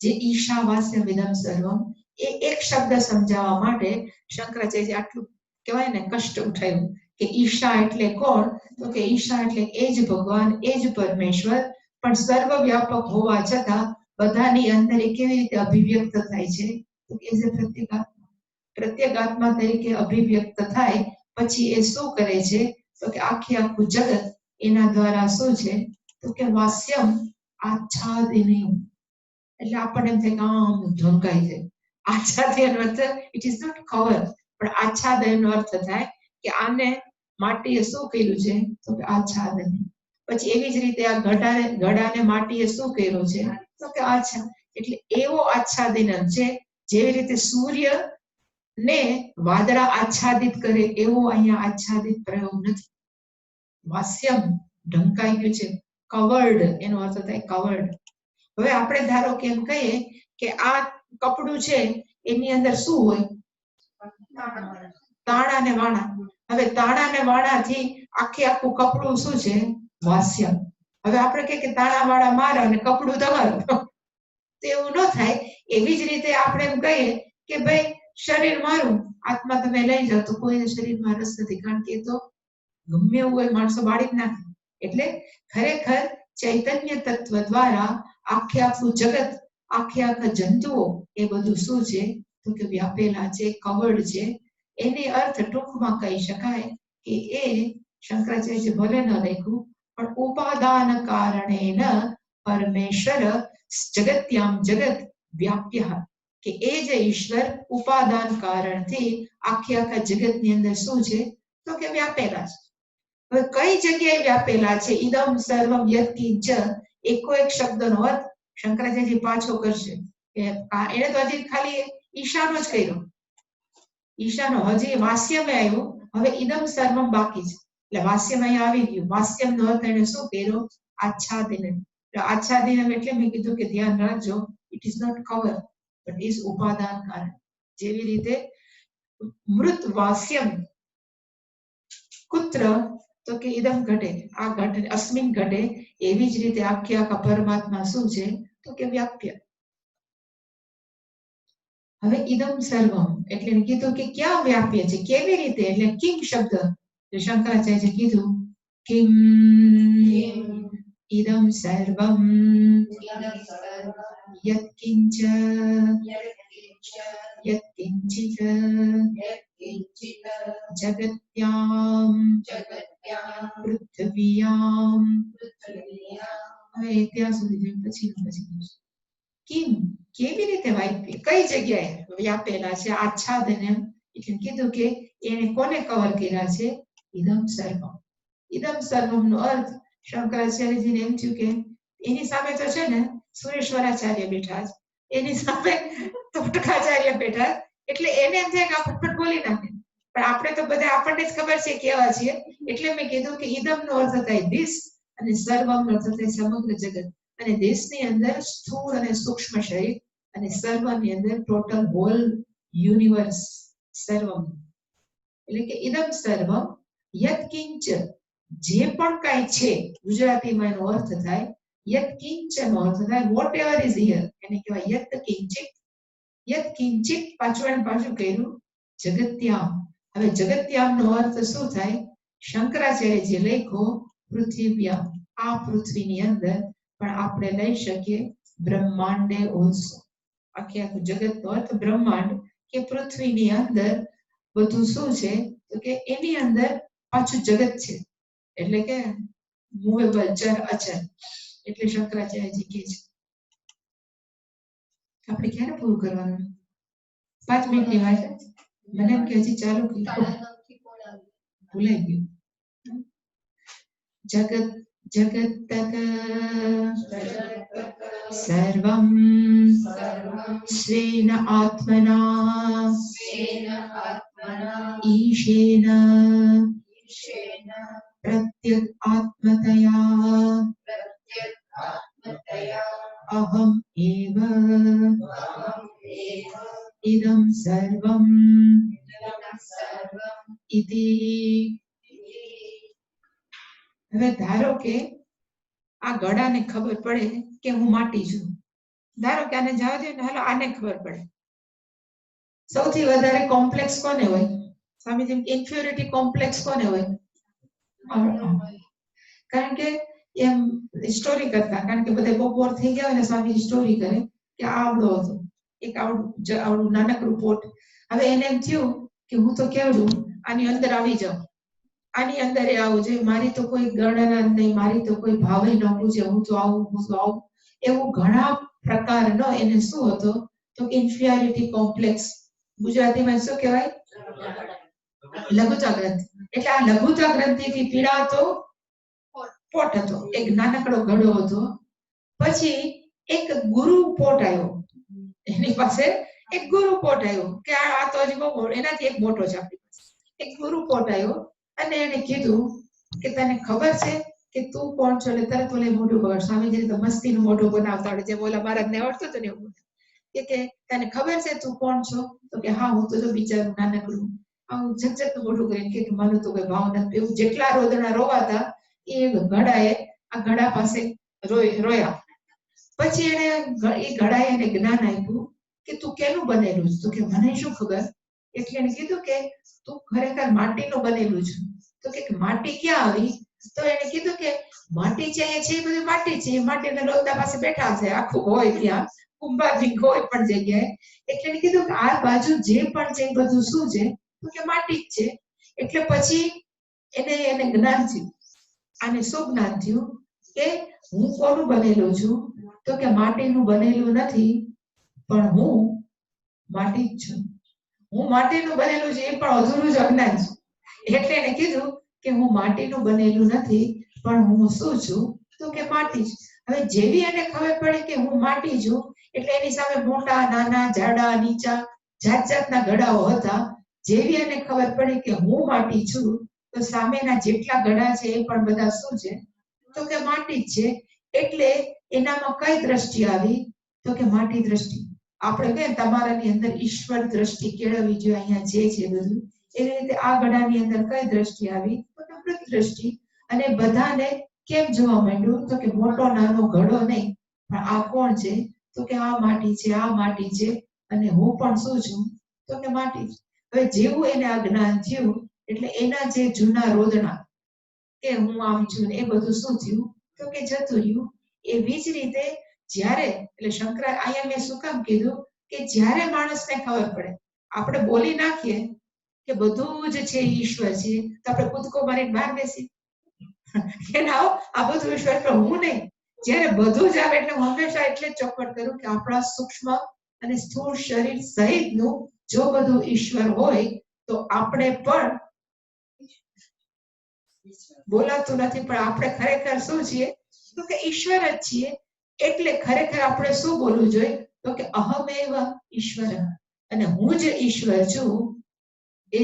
જે ઈશાવાસ્ય વિદમ સર્વમ, એ એક શબ્દ સમજાવવા માટે શંકરાચાર્ય આટલું કહેવાય ને કષ્ટ ઉઠાવ્યું કે ઈશા એટલે કોણ? તો કે ઈશા એટલે એ જ ભગવાન, એ જ પરમેશ્વર, પણ સર્વવ્યાપક હોવા છતાં બધાની અંદર એ કેવી રીતે અભિવ્યક્ત થાય છે તો કે એઝ એ પ્રત્યેગાત્મા. પ્રત્યેગાત્મા તરીકે અભિવ્યક્ત થાય પછી એ શું કરે છે તો કે આખું જગત એના દ્વારા શું છે તો કે વાસ્યમ આચ્છાદિનીય. એટલે આપણને એમ થાય કે આમ ઢંકાઈ જાય. આચ્છાદનનો અર્થ ઇટ ઇઝ નોટ કવર, પણ આચ્છાદનનો અર્થ થાય કે આને માટીએ શું કર્યું છે તો કે આચ્છાદન. પછી એવી જ રીતે આ ઘડાને માટીએ શું કર્યું છે તો કે આચ્છા. એટલે એવો આચ્છાદન છે, જેવી રીતે સૂર્ય ને વાદળા આચ્છાદિત કરે એવો અહીંયા આચ્છાદિત પ્રયોગ નથી. વાસ્યમ ઢંકાઈ ગયું છે, કવર્ડ એનો અર્થ થાય કવર્ડ. હવે આપણે ધારો કે એમ કહીએ કે આ કપડું છે એની અંદર શું હોય? તાળા ને વાણા. હવે તાળા ને વાણાથી આખું કપડું શું છે? વાસ્ય. હવે આપણે કહીએ કે તાળા વાળા મારા અને કપડું તમારું, તો એવું ન થાય. એવી જ રીતે આપણે એમ કહીએ કે ભાઈ શરીર મારું, આત્મા તમે લઈ જાઓ તો કોઈ શરીરમાં રસ નથી, કારણ કે એ તો ગમે એવું હોય માણસો બાળી જ નાખે. એટલે ખરેખર ચૈતન્ય તત્વ દ્વારા આખે આખું જગત, આખે આખા જંતુઓ એ બધું શું છે તો કે વ્યાપેલા છે, કવર્ડ છે. એને અર્થ ટૂંકમાં કહી શકાય કે એ શંકરાચાર્ય ભલે ન લખ્યું પણ ઉપાદાન કારણેન પરમેશ્વર જગત્યામ જગત વ્યાપ્ય, કે એ જે ઈશ્વર ઉપાદાન કારણથી આખે આખા જગતની અંદર શું છે તો કે વ્યાપેલા છે. હવે કઈ જગ્યાએ વ્યાપેલા છે? ઇદમ સર્વમ યત્કિંચ, એકો એક શબ્દનો અર્થ શંકરાચાર્ય પાછો કરશે. એને તો હજી ખાલી ઈશાનો જ કર્યો, ઈશાનો, હજી વાસ્યમય આવ્યો, હવે ઇદમ સર્વમ બાકી છે. એટલે વાસ્યમય આવી ગયું. વાસ્યમનો અર્થ એને શું કર્યો? આચ્છાદિન. આચ્છાદિન એટલે મેં કીધું કે ધ્યાન રાખજો, it is not cover but is ઉપાદાન કારણ. જેવી રીતે મૃત વાસ્યમ કુત્ર તો કે ઇદમ ઘટે, આ ઘટે, અસ્મિન ઘટે. એવી જ રીતે આખે આખા પરમાત્મા શું છે તો કે વ્યાપ્ય. હવે ઇદમ સર્વમ એટલે કીધું કે ક્યાં વ્યાપ્ય છે, કેવી રીતે? એટલે કિમ શબ્દ શંકરાચાર્ય કીધું કિમ ઇદમ સર્વમ યત્કિંચ યત્કિંચિત જગત્યામ પૃથ્વીયામ. હવે ત્યાં સુધી પછી કિમ કેવી રીતે વ્યાપ્ય, કઈ જગ્યાએ વ્યાપેલા છે? આચ્છાદન એટલે કીધું કે એને કોને કવર કર્યા છે? ઇદમ સર્વમ. ઇદમ સર્વમ નો અર્થ શંકરાચાર્યજીને એમ થયું કે એની સામે તો છે ને સુરેશ્વરાચાર્ય બેઠા છે, એની સામે તોટકાચાર્ય બેઠા, એટલે એને એમ થાય કે આ ફટફટ બોલી નાખે. પણ આપણે તો બધા આપણને જ ખબર છે કેવા છીએ, એટલે મેં કીધું કે ઇદમ નો અર્થ થાય દિસ અને સર્વમ નો અર્થ થાય સમગ્ર જગત. અને દેશની અંદર સ્થૂળ અને સૂક્ષ્મ શરીર અને સર્વની અંદર ટોટલ હોલ યુનિવર્સ સર્વમ. એટલે કે ઇદમ સર્વમ યત્કિંચ, જે પણ કાંઈ છે, ગુજરાતીમાં એનો અર્થ થાય યત્કિંચ નો અર્થ થાય વોટ એવર ઇઝ હિયર, એને કહેવાય યત્કિંચિત. યત્કિંચિત પાછું કર્યું જગત્યામ. હવે જગત્યામ નો અર્થ શું થાય? શંકરાચાર્ય જે લખ્યો પૃથ્વીયામ, આ પૃથ્વીની અંદર, પણ આપણે લઈ શકીએ બ્રહ્માંડે ઓલસો. આખે આખું જગત નો અર્થ બ્રહ્માંડ કે પૃથ્વીની અંદર બધું શું છે તો કે એની અંદર પાછું જગત છે, એટલે કે મૂવેબલ, ચર અચર. એટલે શંકરાચાર્યજી કહે છે. આપણે ક્યારે પૂરું કરવાનું? 5 મિનિટની વાત. મને એમ કે હજી ચાલુ કર્યું, ભૂલાઈ ગયું. જગત જગતક સર્વમ સ્વેન આત્મના ઈશેન પ્રત્યક આત્મતયા અહમ એવ ઇદમ સર્વમ ઇતિ. હવે ધારો કે આ ગળાને ખબર પડે કે હું માટી છું, ધારો કે આને જવા દે ને, હાલો આને ખબર પડે. સૌથી વધારે કોમ્પ્લેક્સ કોને હોય? સ્વામીજી ઇન્ફિયોરિટી કોમ્પ્લેક્સ કોને હોય? કારણ કે એમ સ્ટોરી કરતા, કારણ કે બધા બપોર થઈ ગયા હોય ને સ્વામીજી સ્ટોરી કરે કે આવડો હતો એક, આવડું નાનકડું પોટ. હવે એને એમ થયું કે હું તો કેવડું આની અંદર આવી જાઉં, આની અંદર આવું જોઈએ, મારી તો કોઈ ગણના નહીં, મારી તો કોઈ ભાવે ન પૂછે, હું તો આવું. એવું ઘણા પ્રકારનો એને શું હતો તો ઇન્ફિયોરિટી કોમ્પ્લેક્સ. ગુજરાતીમાં શું કહેવાય? લઘુતા ગ્રંથિ. એટલે આ લઘુતા ગ્રંથિથી પીડાતો પોટ હતો, એક નાનકડો ઘડો હતો. પછી એક ગુરુ પોટ આવ્યો, એની પાસે એક ગુરુ પોટ આવ્યો કે આ તો હજી બહુ એનાથી એક મોટો છે આપણી પાસે. એક ગુરુ પોટ આવ્યો અને એને કીધું કે તને ખબર છે કે તું કોણ છો? એટલે તરત ઓલે મોઢું બગાડ. સ્વામીજી તો મસ્તીનું મોઢું બનાવતા આવડે, જેમ ઓલા મહારાજને આવડતું હતું ને એવું. કે તને ખબર છે તું કોણ છો? તો કે હા, હું તો બિચારું નાનકડું આવું ઝકઝકનું મોઢું કરીને કે મારું તો કોઈ ભાવ નથી. એવું જેટલા રોદણા રોવાતા એ ઘડાએ આ ઘડા પાસે રોયા. પછી એને એ ઘડાએ એને જ્ઞાન આપ્યું કે તું કેનું બનેલું છે? તો કે મને શું ખબર. એટલે એને કીધું કે તું ખરેખર માટીનું બનેલું છે. તો કે માટી ક્યાં આવી? તો એને કીધું કે માટી છે એ છે બધું માટી છે, માટીના લોટા પાસે બેઠા છે, આખું હોય ત્યાં કુંભારની કોઈ પણ જગ્યાએ. એટલે એને કીધું કે આ બાજુ જે પણ છે એ બધું શું છે? તો કે માટી જ છે. એટલે પછી એને જ્ઞાન થયું. આને શું જ્ઞાન થયું કે હું કોનું બનેલું છું? તો કે માટીનું બનેલું નથી, પણ હું માટી જ છું. હું માટીનું બનેલું છે એ પણ અધૂરું જ અજ્ઞાન છું. એટલે એને કીધું કે હું માટીનું બનેલું નથી, પણ હું શું છું? તો કે માટી જ. હવે જેવી એને ખબર પડી કે હું માટી છું, એટલે એની સામે મોટા નાના જાડા નીચા જાત જાતના ગડાઓ હતા. જેવી એને ખબર પડી કે હું માટી છું, તો સામેના જેટલા ગડા છે એ પણ બધા શું છે? તો કે માટી જ છે. એટલે એનામાં કઈ દ્રષ્ટિ આવી? તો કે માટી દ્રષ્ટિ. આપણે કે તમારાની અંદર ઈશ્વર દ્રષ્ટિ કેળવવી જોઈએ, અહીંયા જે છે બધું એવી રીતે આ ગડાની અંદર કઈ દ્રષ્ટિ આવી? તો કે મૃત દ્રષ્ટિ. અને બધાને કેમ જોવા માંડ્યું? તો કે મોટો નાનો ઘડો નહીં, પણ આ કોણ છે? તો કે આ માટી છે, આ માટી છે, અને હું પણ શું છું? તો કે માટી. હવે જેવું એને આ જ્ઞાન થયું, એટલે એના જે જૂના રોદણા કે હું આમ છું એ બધું શું થયું? તો કે જતું રહ્યું. એવી જ રીતે જ્યારે એટલે શંકરા અહીંયા મેં શું કામ કીધું કે જ્યારે માણસને ખબર પડે, આપણે બોલી નાખીએ કે બધું જ છે ઈશ્વર છે, તો આપણે કૂદકો મારીને બહાર બેસી કે ના આ બધું ઈશ્વર, તો હું નહીં. જ્યારે બધું જ આવે એટલે હું હંમેશા એટલે જ ચોખવટ કરું કે આપણા સૂક્ષ્મ અને સ્થૂળ શરીર સહિતનું જો બધું ઈશ્વર હોય, તો આપણે પણ બોલાતું નથી, પણ આપણે ખરેખર શું છીએ? તો કે ઈશ્વર જ છીએ. એટલે ખરેખર આપણે શું બોલવું જોઈએ? તો કે અહમેવ ઈશ્વર. અને હું જ ઈશ્વર છું, એ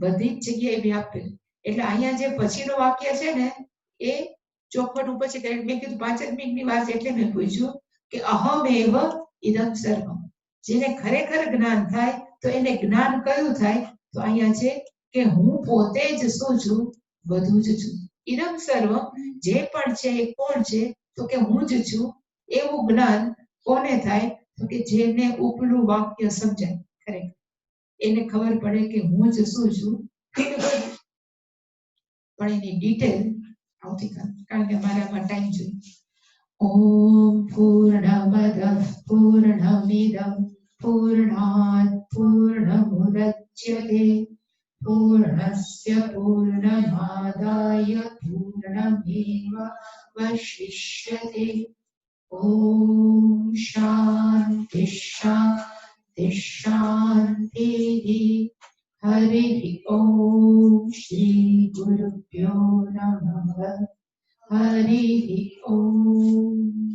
બધી જ જગ્યાએ વ્યાપેલ. એટલે અહીંયા જે પછીનું વાક્ય છે ને એ ચોખવટ ઉપર છે. મેં કીધું 5 જ મિનિટની વાત એટલે મેં પૂછ્યું કે અહમેવ ઇદમ સર્વમ. જેને ખરેખર જ્ઞાન થાય તો એને જ્ઞાન કયું થાય? તો અહીંયા છે કે હું પોતે જ શું છું? બધું જ છું. ઇદમ સર્વમ જે પણ છે એ કોણ છે? તો કે હું જ છું. એવું જ્ઞાન કોને થાય? તો કે જેને ઉપલું વાક્ય સમજાય ખરેખર એને ખબર પડે કે હું જ શું છું? પણ એની ડિટેલ આવતીકાલ, કારણ કે મારામાં ટાઈમ જોઈએ. ઓમ પૂર્ણમદ પૂર્ણમિદં પૂર્ણાત પૂર્ણમુદચ્યતે પૂર્ણસ્ય પૂર્ણમાદાય પૂર્ણમેવાવશિષ્યતે. ઓમ શાંતિ શાંતિ શાંતિ. હરિ ઓમ શ્રી ગુરુભ્યો નમઃ. હરિ ઓમ.